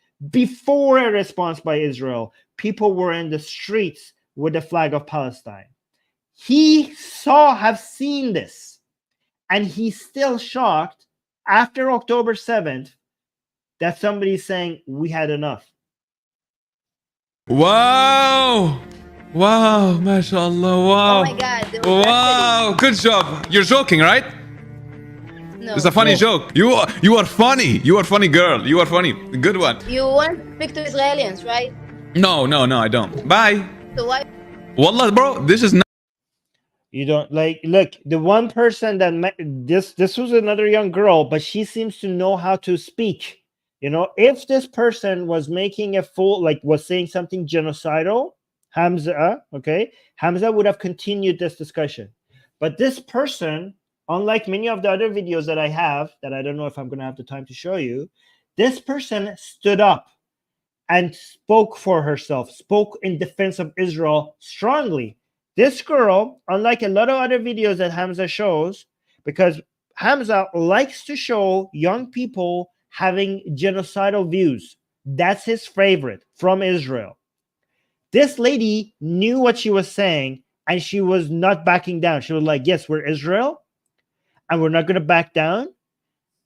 by Israel, people were in the streets with the flag of Palestine. He have seen this, and he's still shocked after October 7th that somebody's saying we had enough. Wow! Wow, mashallah, wow. Oh my God. Wow, good job. You're joking, right? No. It's a funny joke. You are funny. You are funny, girl. You are funny. Good one. You want to speak to Israelis, right? No, I don't. Bye. So why? Wallah, bro, this is not. You don't like, look, the one person that this was another young girl, but she seems to know how to speak. You know, if this person was making a fool, like was saying something genocidal, Hamzah, okay, Hamzah would have continued this discussion. But this person, unlike many of the other videos that I have, that I don't know if I'm going to have the time to show you, this person stood up and spoke for herself, spoke in defense of Israel strongly. This girl, unlike a lot of other videos that Hamzah shows, because Hamzah likes to show young people having genocidal views. That's his favorite from Israel. This lady knew what she was saying, and she was not backing down. She was like, yes, we're Israel, and we're not going to back down.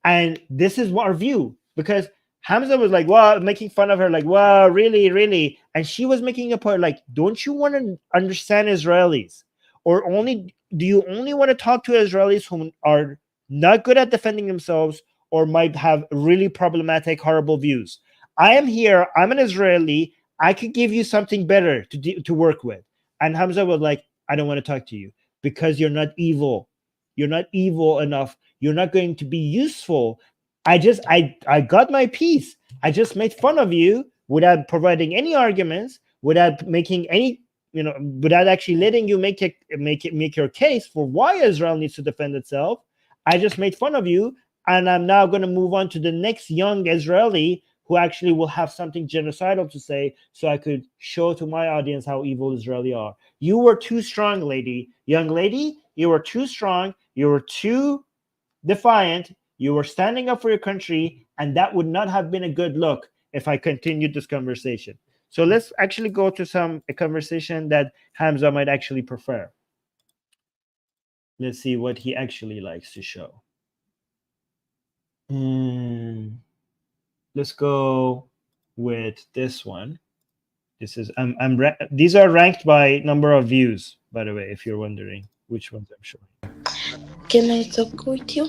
And this is our view. Because Hamzah was like, wow, making fun of her, like, wow, really, really. And she was making a point, like, don't you want to understand Israelis? Or do you only want to talk to Israelis who are not good at defending themselves or might have really problematic, horrible views? I am here. I'm an Israeli. I could give you something better to work with. And Hamzah was like, I don't want to talk to you because you're not evil. You're not evil enough. You're not going to be useful. I got my piece. I just made fun of you without providing any arguments, without making any, without actually letting you make your case for why Israel needs to defend itself. I just made fun of you, and I'm now going to move on to the next young Israeli who actually will have something genocidal to say, so I could show to my audience how evil Israeli are. You were too strong, young lady. You were too strong. You were too defiant. You were standing up for your country, and that would not have been a good look if I continued this conversation. So let's actually go to a conversation that Hamzah might actually prefer. Let's see what he actually likes to show. Let's go with this one. This is these are ranked by number of views, by the way, if you're wondering which ones I'm showing. Can I talk with you?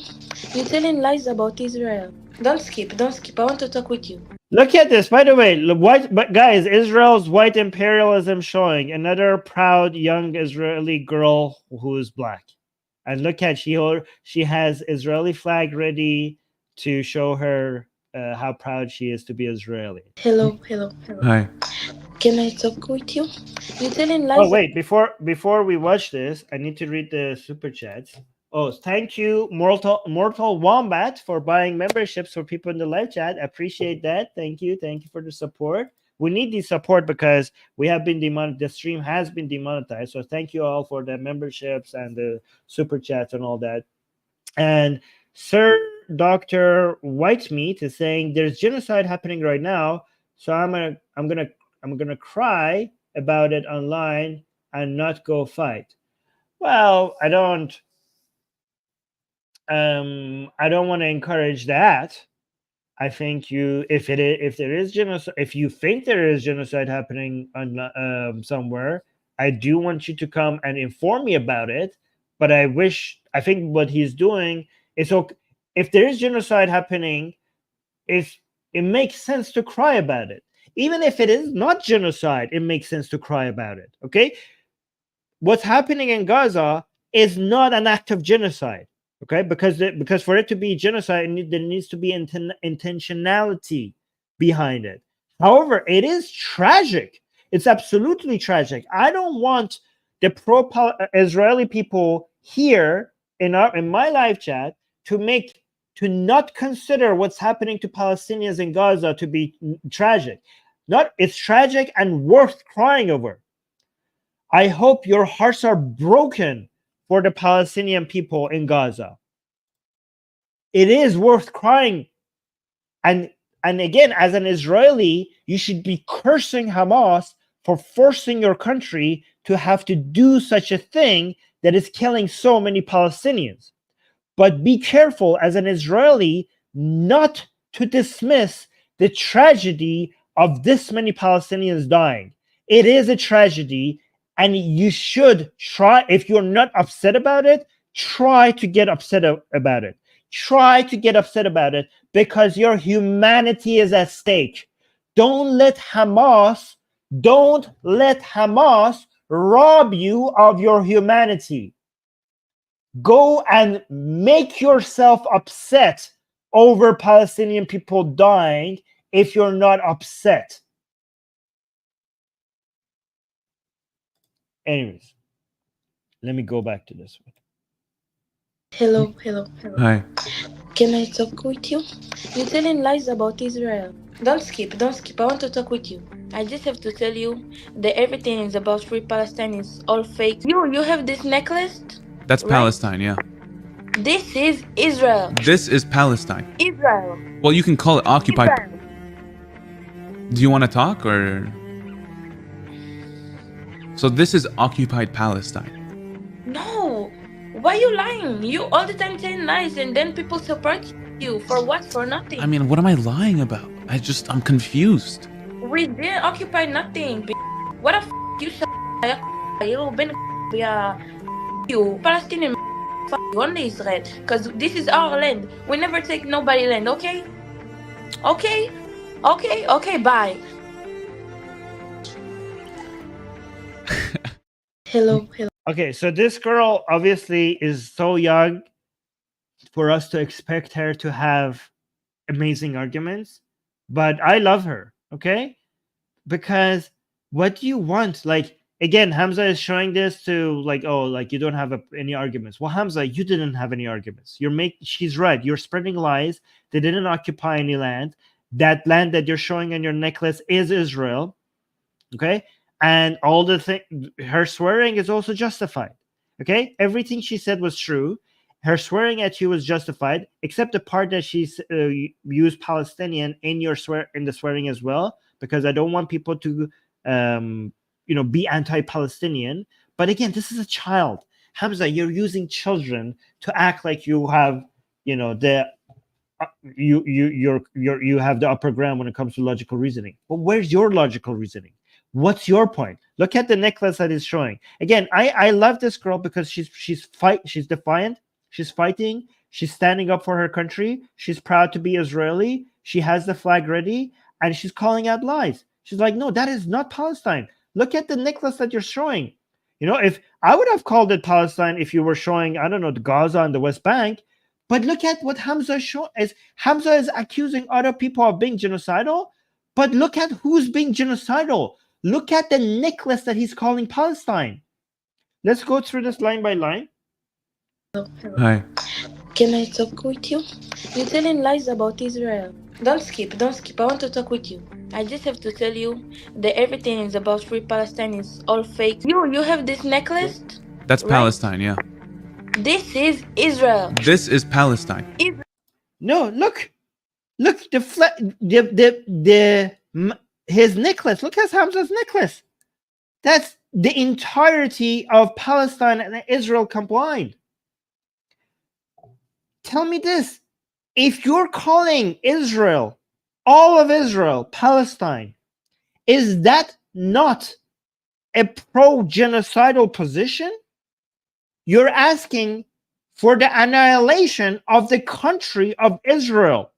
You're telling lies about Israel. Don't skip. I want to talk with you. Look at this, by the way. But guys, Israel's white imperialism showing another proud young Israeli girl who is black. And look at she has Israeli flag ready to show her how proud she is to be Israeli. Hello. Hi. Can I talk with you? You're telling lies. Oh wait, before we watch this, I need to read the super chats. Oh, thank you, Mortal Wombat, for buying memberships for people in the live chat. Appreciate that. Thank you for the support. we need the support because we have been the stream has been demonetized. So thank you all for the memberships and the super chats and all that. And Sir Dr. Whitemeat is saying there's genocide happening right now, so I'm gonna cry about it online and not go fight. Well, I don't want to encourage that. I think if there is genocide, if you think there is genocide happening on somewhere, I do want you to come and inform me about it. But I think what he's doing is okay. If there is genocide happening, it makes sense to cry about it. Even if it is not genocide, it makes sense to cry about it. Okay, what's happening in Gaza is not an act of genocide. Okay, because for it to be genocide, there needs to be intentionality behind it. However, it is tragic. It's absolutely tragic. I don't want the pro-Israeli people here in my live chat to not consider what's happening to Palestinians in Gaza to be tragic. It's tragic and worth crying over. I hope your hearts are broken for the Palestinian people in Gaza. It is worth crying. And again, as an Israeli, you should be cursing Hamas for forcing your country to have to do such a thing that is killing so many Palestinians. But be careful as an Israeli not to dismiss the tragedy of this many Palestinians dying. It is a tragedy. And you should try, if you're not upset about it, try to get upset about it. Try to get upset about it because your humanity is at stake. Don't let Hamas rob you of your humanity. Go and make yourself upset over Palestinian people dying if you're not upset. Anyways, let me go back to this one. Hello. Hi. Can I talk with you? You're telling lies about Israel. Don't skip. I want to talk with you. I just have to tell you that everything is about free Palestine is all fake. You have this necklace? That's right? Palestine, yeah. This is Israel. This is Palestine. Israel. Well, you can call it occupied. Israel. Do you want to talk or? So this is occupied Palestine. No. Why are you lying? You all the time telling lies and then people support you. For what? For nothing. I mean, what am I lying about? I'm confused. We didn't occupy nothing. What a you you been you Palestinian you only Israel. Because this is our land. We never take nobody land, okay? Okay, bye. Hello. Okay, so this girl obviously is so young for us to expect her to have amazing arguments, but I love her, okay? Because what do you want? Like, again, Hamzah is showing this to you don't have any arguments. Well, Hamzah, you didn't have any arguments. She's right. You're spreading lies. They didn't occupy any land. That land that you're showing on your necklace is Israel, okay? And all her swearing is also justified. Okay, everything she said was true. Her swearing at you was justified, except the part that she used Palestinian in the swearing as well, because I don't want people to be anti-Palestinian. But again, this is a child. Hamzah, you're using children to act like you have you have the upper ground when it comes to logical reasoning. But where's your logical reasoning? What's your point? Look at the necklace that is showing. Again, I love this girl because she's defiant, she's fighting, she's standing up for her country, she's proud to be Israeli, she has the flag ready, and she's calling out lies. She's like, no, that is not Palestine. Look at the necklace that you're showing. If I would have called it Palestine if you were showing, I don't know, the Gaza and the West Bank, but look at what Hamzah is. Hamzah is accusing other people of being genocidal, but look at who's being genocidal. Look at the necklace that he's calling Palestine. Let's go through this line by line. Hi. Can I talk with you? You're telling lies about Israel. Don't skip. I want to talk with you. I just have to tell you that everything is about free Palestine is all fake. You have this necklace. That's right? Palestine, yeah. This is Israel. This is Palestine. No, look, his necklace. Look at Hamzah's necklace. That's the entirety of Palestine and Israel combined. Tell me this: if you're calling Israel, all of Israel, Palestine, is that not a pro-genocidal position? You're asking for the annihilation of the country of Israel.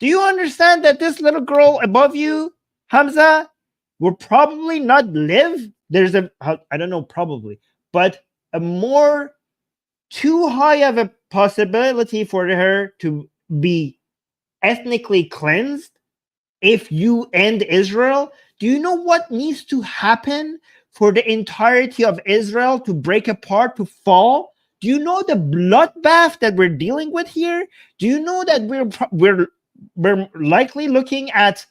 Do you understand that this little girl above you, Hamzah, will probably not live? There's I don't know, probably, but a more too high of a possibility for her to be ethnically cleansed if you end Israel. Do you know what needs to happen for the entirety of Israel to break apart, to fall? Do you know the bloodbath that we're dealing with here? Do you know that we're likely looking at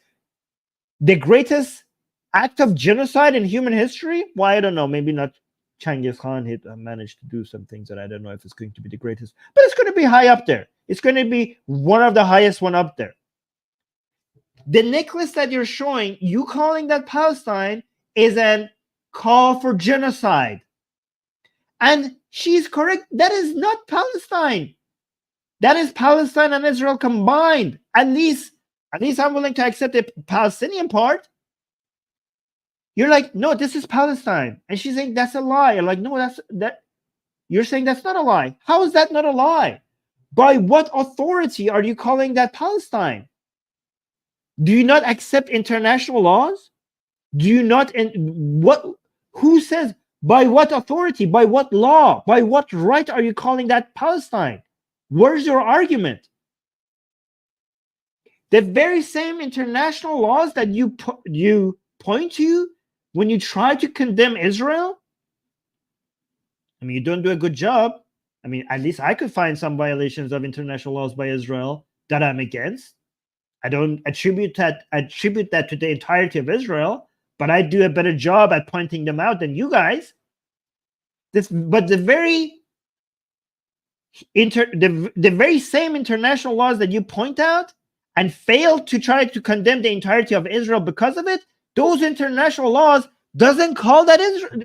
the greatest act of genocide in human history? Well, I don't know. Maybe not. Genghis Khan managed to do some things that I don't know if it's going to be the greatest, but it's going to be high up there. It's going to be one of the highest one up there. The necklace that you're showing, you calling that Palestine, is a call for genocide. And she's correct. That is not Palestine. That is Palestine and Israel combined. At least I'm willing to accept the Palestinian part. You're like, no, this is Palestine. And she's saying that's a lie. You're like, no, that. You're saying that's not a lie. How is that not a lie? By what authority are you calling that Palestine? Do you not accept international laws? Do you not? Who says, by what authority? By what law? By what right are you calling that Palestine? Where's your argument? The very same international laws that you point to when you try to condemn Israel. I mean, you don't do a good job. I mean, at least I could find some violations of international laws by Israel that I'm against. I don't attribute that to the entirety of Israel, but I do a better job at pointing them out than you guys. But the very same international laws that you point out and fail to try to condemn the entirety of Israel because of it, those international laws doesn't call that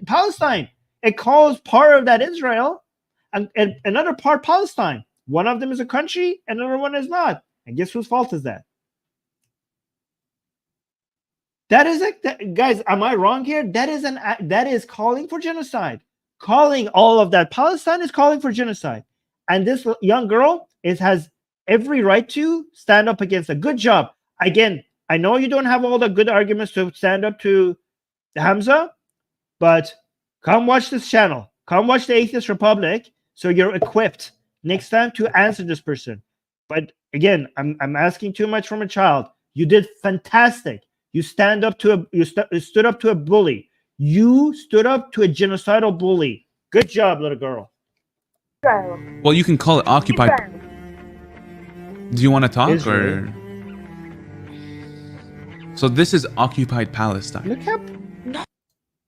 Palestine. It calls part of that Israel and another part Palestine. One of them is a country, another one is not. And guess whose fault is that? That is guys, am I wrong here? That is calling for genocide. Calling all of that Palestine is calling for genocide. And this young girl has every right to stand up against a good job. Again, I know you don't have all the good arguments to stand up to Hamzah, but come watch this channel. Come watch the Atheist Republic so you're equipped next time to answer this person. But again, I'm asking too much from a child. You did fantastic. You stood up to a bully. You stood up to a genocidal bully. Good job, little girl. Well, you can call it occupied. Do you want to talk Israel. or? So this is occupied Palestine.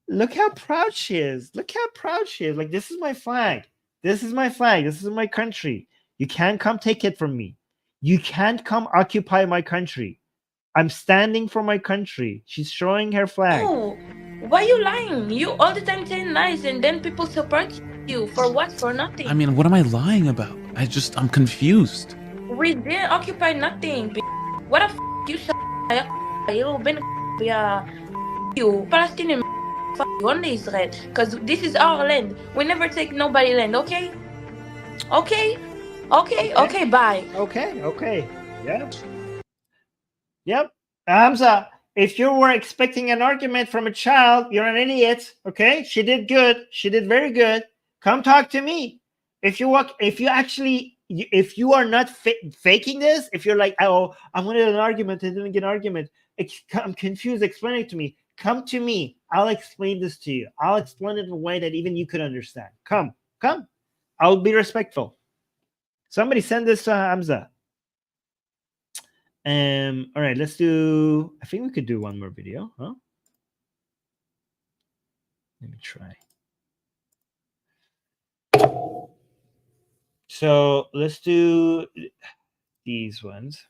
Look how proud she is. Look how proud she is. Like, this is my flag. This is my flag. This is my country. You can't come take it from me. You can't come occupy my country. I'm standing for my country. She's showing her flag. No, why you lying? You all the time saying lies and then people support you. For what? For nothing. I mean, what am I lying about? I'm confused. We didn't occupy nothing. What the you you been you Palestinian you only Israel. Because this is our land. We never take nobody land, okay? Okay, bye. Okay. Yeah. Yep. Hamzah, if you were expecting an argument from a child, you're an idiot. Okay? She did good. She did very good. Come talk to me. If you are not faking this, if you're like, oh, I wanted an argument, I didn't get an argument. I'm confused. Explain it to me. Come to me. I'll explain this to you. I'll explain it in a way that even you could understand. Come. I'll be respectful. Somebody send this to Hamzah. All right, let's do. I think we could do one more video, huh? Let me try. So let's do these ones.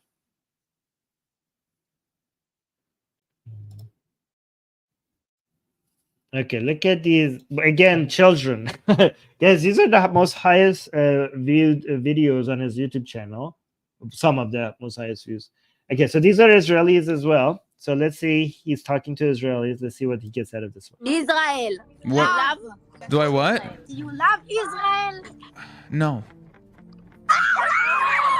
Okay, look at these again, children. Guys, these are the most highest viewed videos on his YouTube channel. Some of the most highest views. Okay, so these are Israelis as well. So let's see, he's talking to Israelis. Let's see what he gets out of this one. Israel. What? Love. Do I what? Do you love Israel? No.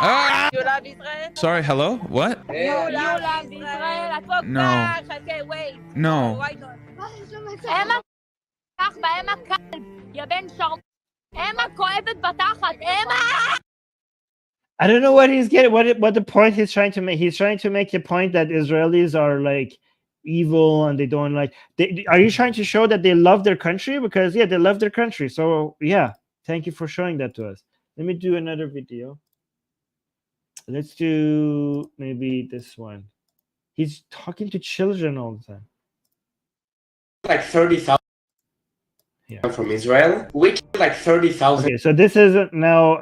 Ah! You love Israel? Sorry, hello? What? You love Israel? את כל No. כך, okay, wait. No. Why not? אמה כך באמה כלב, יא בן שרמוט. אמה כואבת בתחת, אמה! I don't know what he's getting. What the point he's trying to make? He's trying to make the point that Israelis are like evil and they don't like. Are you trying to show that they love their country? Because yeah, they love their country. So yeah, thank you for showing that to us. Let me do another video. Let's do maybe this one. He's talking to children all the time. Like 30,000 from Israel. We killed like 30,000 Okay, so this is now.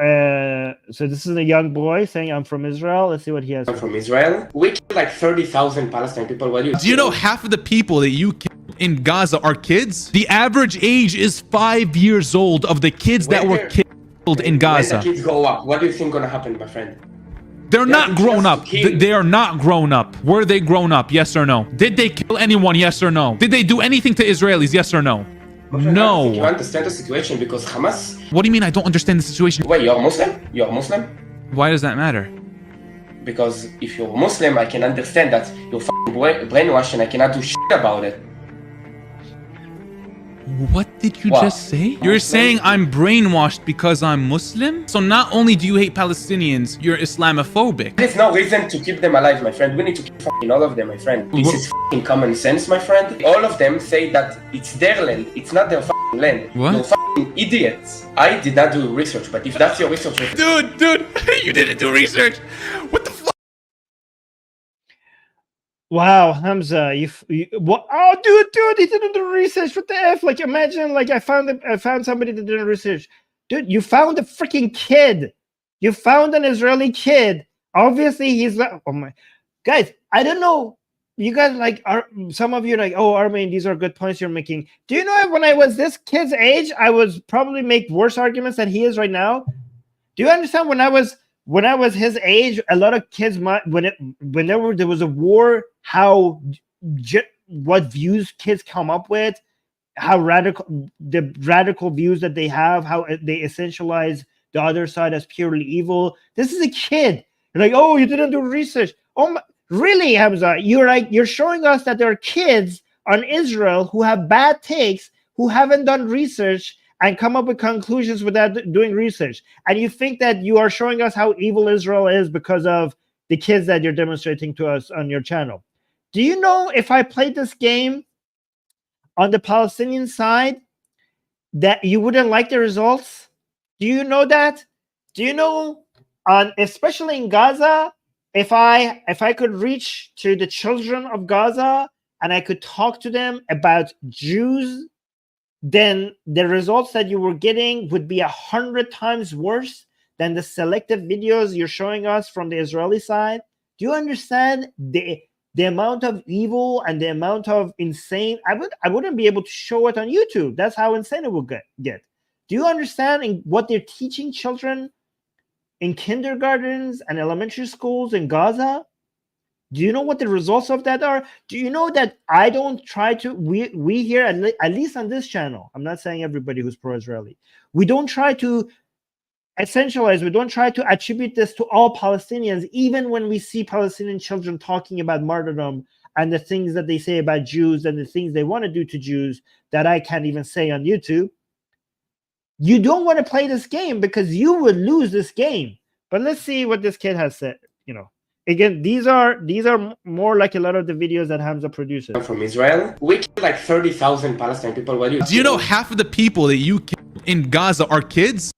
So this is a young boy saying, "I'm from Israel." Let's see what he has. from Israel. We killed like 30,000 Palestinian people. What do you Do you know half of the people that you kill in Gaza are kids? The average age is 5 years old of the kids that were killed in When Gaza. the kids grow up, what do you think gonna happen, my friend? They're not just grown up. kill. They are not grown up. Were they grown up? Yes or no? Did they kill anyone? Yes or no? Did they do anything to Israelis? Yes or no? My friend, I don't think you No. understand the situation because Hamas. What do you mean I don't understand the situation? Wait, you're Muslim? You're Muslim? Why does that matter? Because if you're Muslim, I can understand that you're fucking brainwashed and I cannot do shit about it. What did you What? just say? You're saying I'm brainwashed because I'm Muslim? So not only do you hate Palestinians, you're Islamophobic. There's no reason to keep them alive, my friend. We need to kill fucking all of them, my friend. This is fucking common sense, my friend. All of them say that it's their land. It's not their fucking land. What? You're fucking idiots. I did not do research, but if that's your research, Dude, you didn't do research. What the fuck? Wow, Hamza, what? Oh, dude, he didn't do research. What the f? Like, imagine, like, I found somebody that did research. Dude, you found a freaking kid. You found an Israeli kid. Obviously, he's like, oh my, guys. I don't know. You guys like are some of you like, oh, Armin, these are good points you're making. Do you know if when I was this kid's age, I was probably make worse arguments than he is right now? Do you understand when I was his age, a lot of kids might whenever there was a war, what views kids come up with, how the radical views that they have, how they essentialize the other side as purely evil. This is a kid. You're like, oh, you didn't do research. Oh my, really, Hamza? You're showing us that there are kids on Israel who have bad takes, who haven't done research and come up with conclusions without doing research. And you think that you are showing us how evil Israel is because of the kids that you're demonstrating to us on your channel. Do you know if I played this game on the Palestinian side that you wouldn't like the results? Do you know that? Do you know, especially in Gaza, if I could reach to the children of Gaza and I could talk to them about Jews, then the results that you were getting would be 100 times worse than the selective videos you're showing us from the Israeli side. Do you understand the amount of evil and the amount of insane? I wouldn't be able to show it on YouTube. That's how insane it would get. Do you understand what they're teaching children in kindergartens and elementary schools in Gaza? Do you know what the results of that are? Do you know that I don't try to, we here, at least on this channel, I'm not saying everybody who's pro-Israeli, we don't try to essentialize, we don't try to attribute this to all Palestinians, even when we see Palestinian children talking about martyrdom and the things that they say about Jews and the things they want to do to Jews that I can't even say on YouTube. You don't want to play this game because you would lose this game. But let's see what this kid has said, Again, these are more like a lot of the videos that Hamza produces. from Israel. We killed like 30,000 Palestinian people. What do you Do you know half of the people that you kill in Gaza are kids?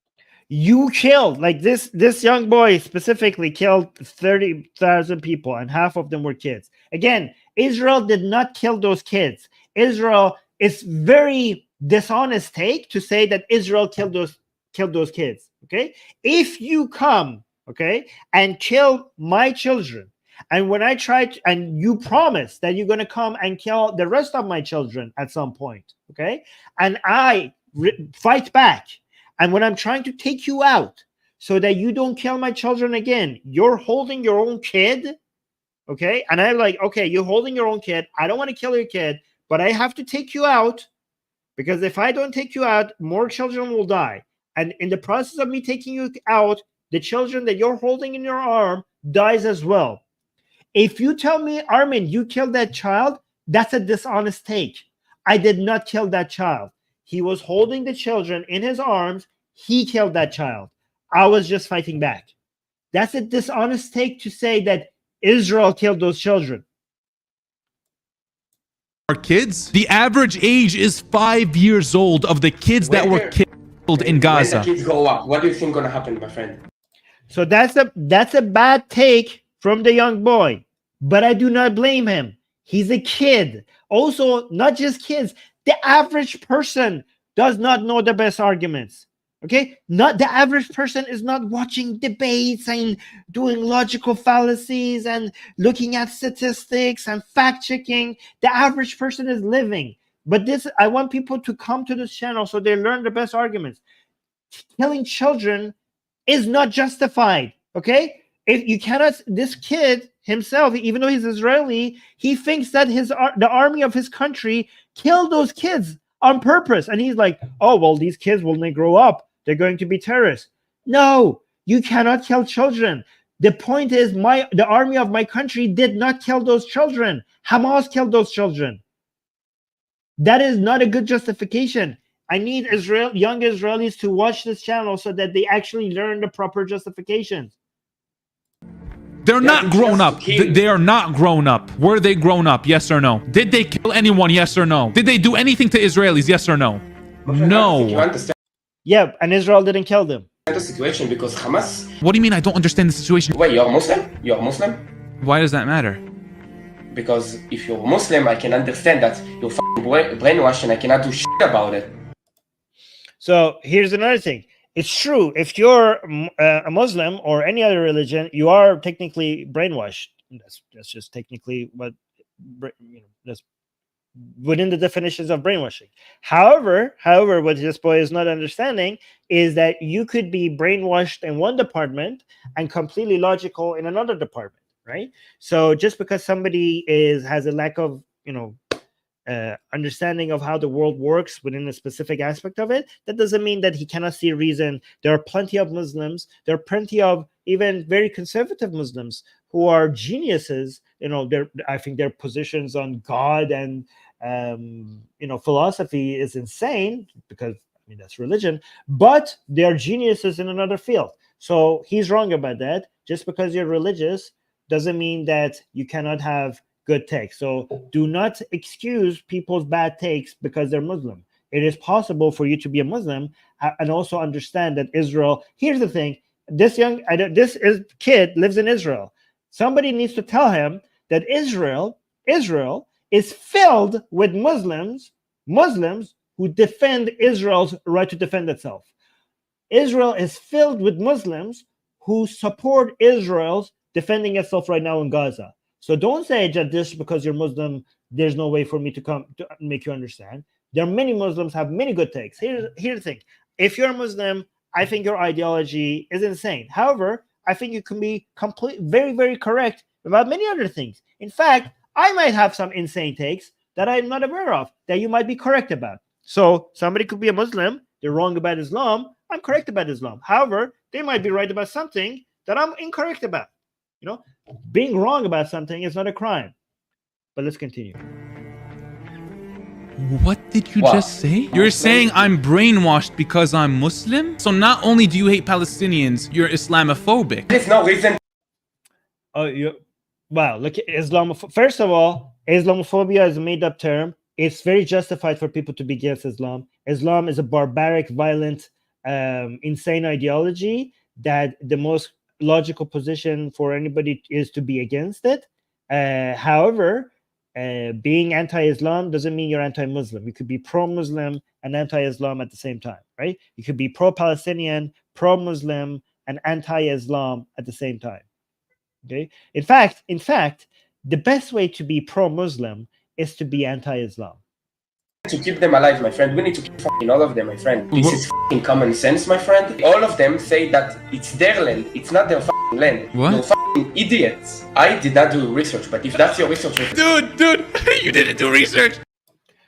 You killed, like this young boy specifically killed 30,000 people, and half of them were kids. Again, Israel did not kill those kids. Israel, it's very dishonest take to say that Israel killed those kids. Okay, if you come, okay, and kill my children, and when I tried, and you promise that you're going to come and kill the rest of my children at some point, okay, and I fight back, and when I'm trying to take you out so that you don't kill my children again, you're holding your own kid, okay, and I'm like, okay, you're holding your own kid. I don't want to kill your kid, but I have to take you out, because if I don't take you out, more children will die. And in the process of me taking you out, the children that you're holding in your arm dies as well. If you tell me, Armin, you killed that child, that's a dishonest take. I did not kill that child. He was holding the children in his arms. He killed that child. I was just fighting back. That's a dishonest take to say that Israel killed those children. Our kids, the average age is 5 years old of the kids that were killed in Gaza. When the kids grow up, what do you think gonna happen, my friend? So that's a bad take from the young boy, but I do not blame him. He's a kid. Also, not just kids, the average person does not know the best arguments. Okay, not the average person is not watching debates and doing logical fallacies and looking at statistics and fact checking. The average person is living. But this, I want people to come to this channel so they learn the best arguments. Killing children is not justified. Okay, if you cannot, this kid himself, even though he's Israeli, he thinks that the army of his country killed those kids on purpose, and he's like, oh well, these kids, when they grow up, they're going to be terrorists. No, you cannot kill children. The point is, the army of my country did not kill those children. Hamas killed those children. That is not a good justification. I need young Israelis to watch this channel so that they actually learn the proper justifications. They're not grown up. They are not grown up. Were they grown up? Yes or no? Did they kill anyone? Yes or no? Did they do anything to Israelis? Yes or no? No. You understand Yeah, and Israel didn't kill them. the situation because Hamas. What do you mean I don't understand the situation? Wait, you're Muslim? You're Muslim? Why does that matter? Because if you're Muslim, I can understand that you're fucking brainwashed and I cannot do shit about it. So here's another thing. It's true. If you're a Muslim or any other religion, you are technically brainwashed. That's just technically what, that's within the definitions of brainwashing. However, what this boy is not understanding is that you could be brainwashed in one department and completely logical in another department, right? So just because somebody has a lack of, understanding of how the world works within a specific aspect of it, that doesn't mean that he cannot see reason. There are plenty of Muslims, there are plenty of even very conservative Muslims who are geniuses. I think their positions on God and philosophy is insane, because that's religion, but they're geniuses in another field. So he's wrong about that. Just because you're religious doesn't mean that you cannot have good takes. So do not excuse people's bad takes because they're Muslim. It is possible for you to be a Muslim and also understand that Israel. Here's the thing: this kid lives in Israel. Somebody needs to tell him that Israel is filled with Muslims who defend Israel's right to defend itself. Israel is filled with Muslims who support Israel's defending itself right now in Gaza. So don't say that just because you're Muslim, there's no way for me to come to make you understand. There are many Muslims have many good takes. Here's the thing: if you're a Muslim, I think your ideology is insane. However, I think you can be very, very correct about many other things. In fact, I might have some insane takes that I'm not aware of that you might be correct about. So somebody could be a Muslim, they're wrong about Islam, I'm correct about Islam. However, they might be right about something that I'm incorrect about. Being wrong about something is not a crime. But let's continue. What did you just say? You're saying I'm brainwashed because I'm Muslim? So not only do you hate Palestinians, you're Islamophobic. There's no reason. Wow, look at Islamophobia. First of all, Islamophobia is a made-up term. It's very justified for people to be against Islam. Islam is a barbaric, violent insane ideology that the most logical position for anybody is to be against it. However, being anti-Islam doesn't mean you're anti-Muslim. You could be pro-Muslim and anti-Islam at the same time, right? You could be pro-Palestinian, pro-Muslim, and anti-Islam at the same time. Okay. In fact, the best way to be pro-Muslim is to be anti-Islam. To keep them alive, my friend, we need to keep fucking all of them, my friend. This is fucking common sense, my friend. All of them say that it's their land, it's not their fucking land. What? You're fucking idiots. I did not do research, but if that's your research, Dude, you didn't do research.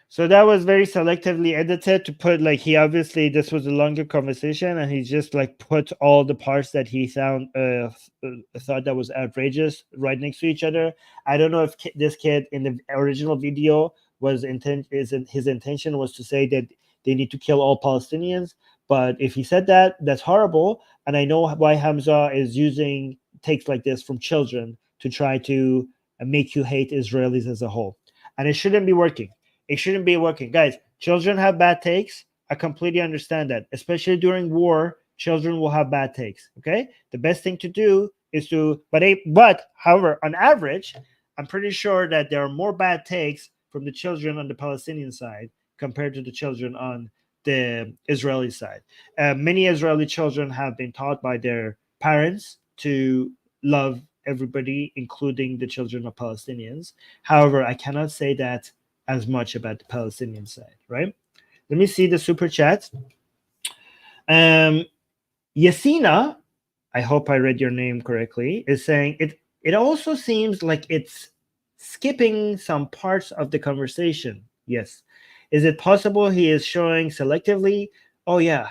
So that was very selectively edited to put, like, he obviously, this was a longer conversation and he just like put all the parts that he found thought that was outrageous right next to each other. I don't know if this kid in the original video was his intention was to say that they need to kill all Palestinians, but if he said that, that's horrible. And I know why Hamzah is using takes like this from children to try to make you hate Israelis as a whole, and it shouldn't be working. It shouldn't be working, guys. Children have bad takes. I completely understand that, especially during war. Children will have bad takes. Okay, the best thing to do is to, but however, on average, I'm pretty sure that there are more bad takes from the children on the Palestinian side compared to the children on the Israeli side. Many Israeli children have been taught by their parents to love everybody, including the children of Palestinians. However, I cannot say that as much about the Palestinian side, right? Let me see the super chat. Yasina, I hope I read your name correctly, is saying it also seems like it's skipping some parts of the conversation. Yes. Is it possible he is showing selectively? Oh yeah,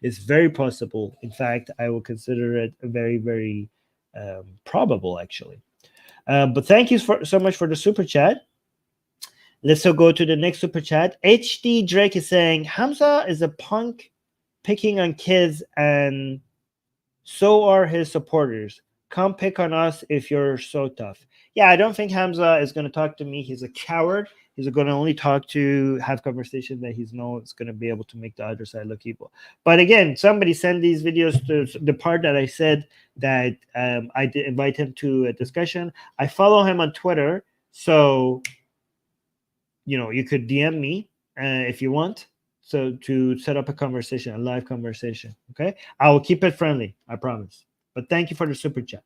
it's very possible. In fact, I will consider it very, very probable, actually. But thank you so much for the super chat. Let's go to the next super chat. HD Drake is saying, Hamzah is a punk picking on kids, and so are his supporters. Come pick on us if you're so tough. Yeah, I don't think Hamzah is going to talk to me. He's a coward. He's going to only have conversations that he's knows going to be able to make the other side look evil. But again, somebody sent these videos to the part that I said that I did invite him to a discussion. I follow him on Twitter, so you could DM me if you want, so to set up a conversation, a live conversation. Okay, I will keep it friendly, I promise. But thank you for the super chat.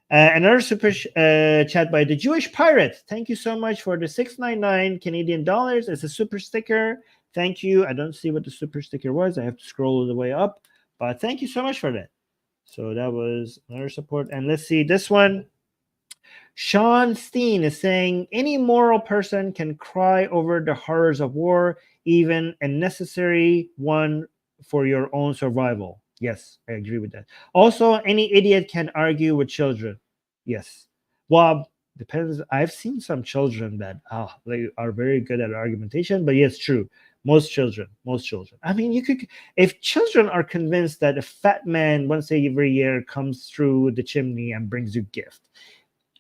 Another super chat by the Jewish Pirate. Thank you so much for the 699 Canadian dollars. It's a super sticker. Thank you. I don't see what the super sticker was. I have to scroll all the way up. But thank you so much for that. So that was another support. And let's see this one. Sean Steen is saying, any moral person can cry over the horrors of war, even a necessary one for your own survival. Yes, I agree with that. Also, any idiot can argue with children. Yes. Well, depends. I've seen some children that they are very good at argumentation, but yes, true. Most children. I mean, if children are convinced that a fat man once every year comes through the chimney and brings you gift,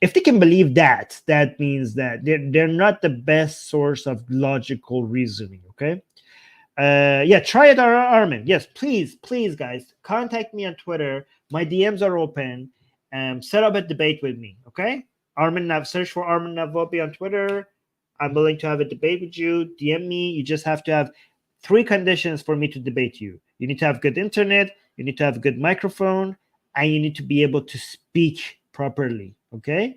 if they can believe that, that means that they're not the best source of logical reasoning. Okay. Yeah, try it, Armin. Yes, please, guys, contact me on Twitter. My DMs are open. Set up a debate with me, okay? Search for Armin Navabi on Twitter. I'm willing to have a debate with you. DM me. You just have to have 3 conditions for me to debate you. You need to have good internet. You need to have a good microphone, and you need to be able to speak properly, okay?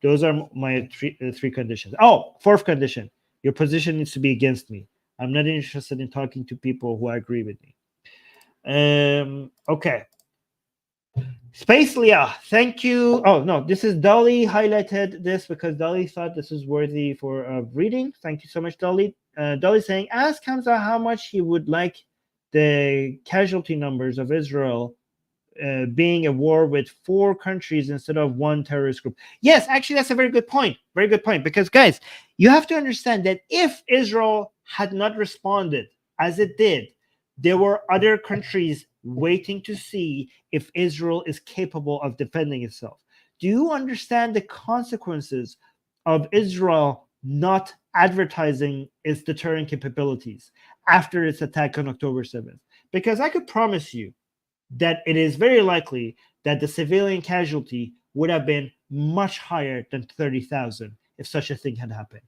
Those are my 3 conditions. Oh, 4th condition. Your position needs to be against me. I'm not interested in talking to people who agree with me. Okay. Space Leah, thank you. Oh, no, this is Dolly highlighted this because Dolly thought this is worthy for reading. Thank you so much, Dolly. Dolly saying, ask Hamzah how much he would like the casualty numbers of Israel being a war with 4 countries instead of 1 terrorist group. Yes, actually, that's a very good point. Very good point. Because, guys, you have to understand that if Israel had not responded as it did, there were other countries waiting to see if Israel is capable of defending itself. Do you understand the consequences of Israel not advertising its deterrent capabilities after its attack on October 7th? Because I could promise you that it is very likely that the civilian casualty would have been much higher than 30,000 if such a thing had happened.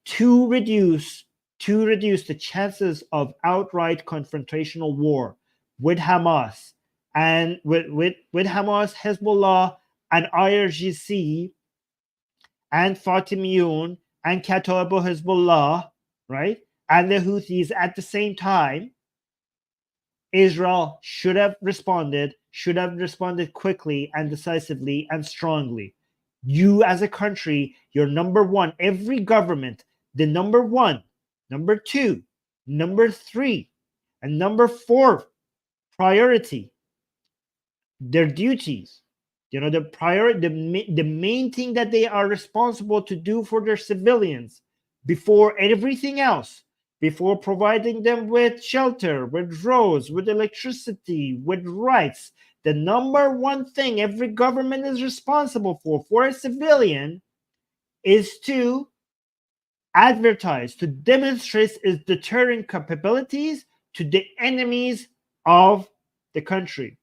To reduce the chances of outright confrontational war with Hamas and with Hamas, Hezbollah, and IRGC and Fatimiyun and Kataib Hezbollah, right, and the Houthis at the same time, Israel should have responded quickly and decisively and strongly. You as a country, you're number one. Every government, the number one, number two, number three, and number four priority, their duties. The main thing that they are responsible to do for their civilians before everything else, before providing them with shelter, with roads, with electricity, with rights, the number one thing every government is responsible for a civilian is to advertise, to demonstrate its deterrent capabilities to the enemies of the country,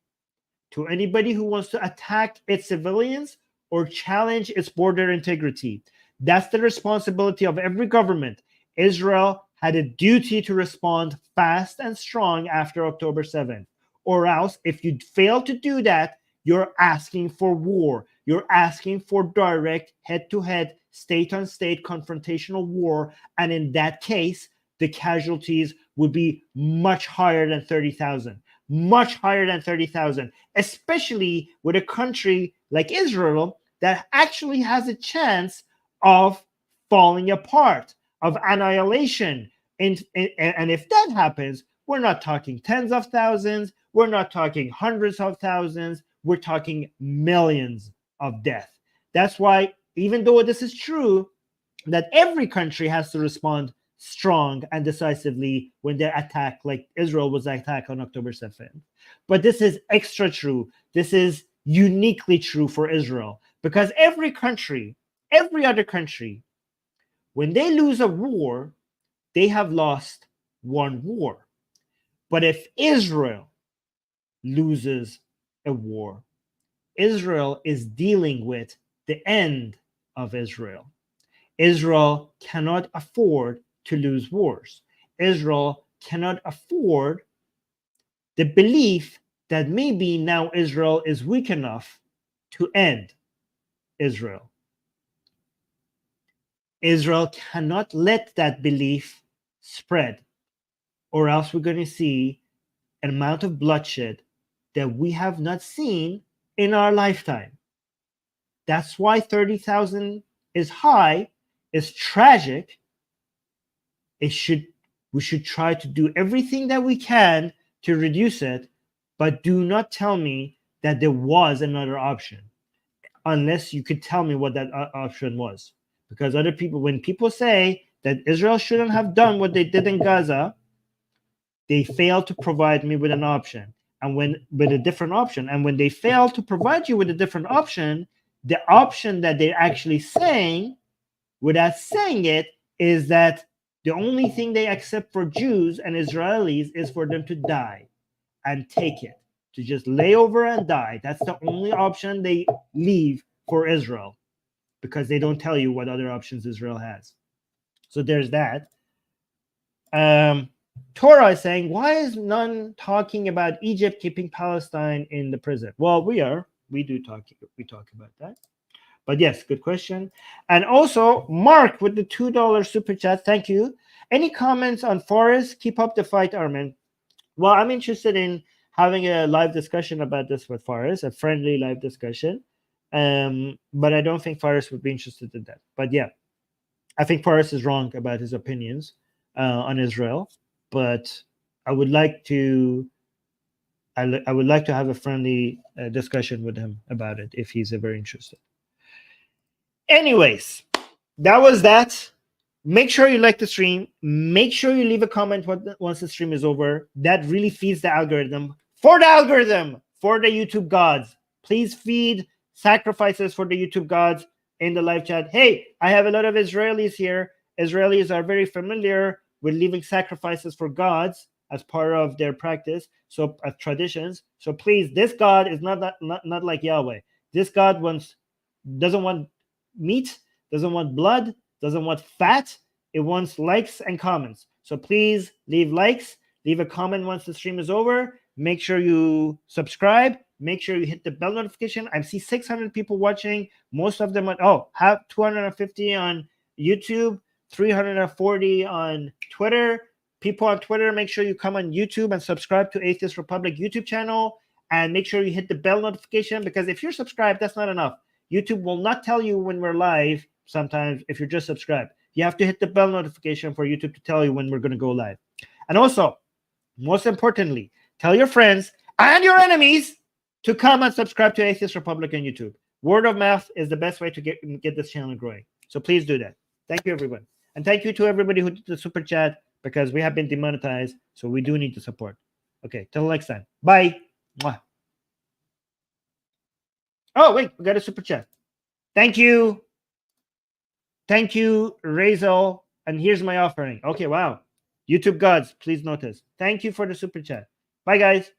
to anybody who wants to attack its civilians or challenge its border integrity. That's the responsibility of every government. Israel had a duty to respond fast and strong after October 7th. Or else, if you fail to do that, you're asking for war. You're asking for direct head-to-head, state-on-state confrontational war. And in that case, the casualties would be much higher than 30,000. Much higher than 30,000, especially with a country like Israel that actually has a chance of falling apart, of annihilation. And if that happens, we're not talking tens of thousands, we're not talking hundreds of thousands, we're talking millions of deaths. That's why, even though this is true, that every country has to respond strong and decisively when they're attacked, like Israel was attacked on October 7th. But this is extra true. This is uniquely true for Israel, because every other country, when they lose a war, they have lost one war. But if Israel loses a war, Israel is dealing with the end of Israel. Israel cannot afford to lose wars. Israel cannot afford the belief that maybe now Israel is weak enough to end Israel. Israel cannot let that belief spread, or else we're going to see an amount of bloodshed that we have not seen in our lifetime. That's why 30,000 is high, is tragic. We should try to do everything that we can to reduce it, but do not tell me that there was another option, unless you could tell me what that option was. Because other people, when people say that Israel shouldn't have done what they did in Gaza, they fail to provide me with an option, and with a different option. And when they fail to provide you with a different option, the option that they're actually saying, without saying it, is that the only thing they accept for Jews and Israelis is for them to die and take it, to just lay over and die. That's the only option they leave for Israel, because they don't tell you what other options Israel has. So there's that. Torah is saying, why is none talking about Egypt keeping Palestine in the prison? Well, we talk about that. But yes, good question. And also, Mark with the $2 super chat, thank you. Any comments on Forrest? Keep up the fight, Armin. Well, I'm interested in having a live discussion about this with Forrest, a friendly live discussion. But I don't think Forrest would be interested in that. But yeah, I think Forrest is wrong about his opinions on Israel. But I would like to have a friendly discussion with him about it if he's ever interested. Anyways, that was that. Make sure you like the stream. Make sure you leave a comment once the stream is over. That really feeds the algorithm. For the YouTube gods. Please feed sacrifices for the YouTube gods in the live chat. Hey, I have a lot of Israelis here. Israelis are very familiar with leaving sacrifices for gods. as part of their practice, so as traditions. So please, this God is not like Yahweh. This God doesn't want meat, doesn't want blood, doesn't want fat. It wants likes and comments. So please leave likes, leave a comment once the stream is over. Make sure you subscribe. Make sure you hit the bell notification. I see 600 people watching. Most of them have 250 on YouTube, 340 on Twitter. People on Twitter, make sure you come on YouTube and subscribe to Atheist Republic YouTube channel. And make sure you hit the bell notification, because if you're subscribed, that's not enough. YouTube will not tell you when we're live sometimes if you're just subscribed. You have to hit the bell notification for YouTube to tell you when we're going to go live. And also, most importantly, tell your friends and your enemies to come and subscribe to Atheist Republic on YouTube. Word of mouth is the best way to get this channel growing. So please do that. Thank you, everyone. And thank you to everybody who did the super chat, because we have been demonetized, so we do need the support. Okay, till next time. Bye. Mwah. Oh, wait, we got a super chat. Thank you. Thank you, Razel. And here's my offering. Okay, wow. YouTube gods, please notice. Thank you for the super chat. Bye, guys.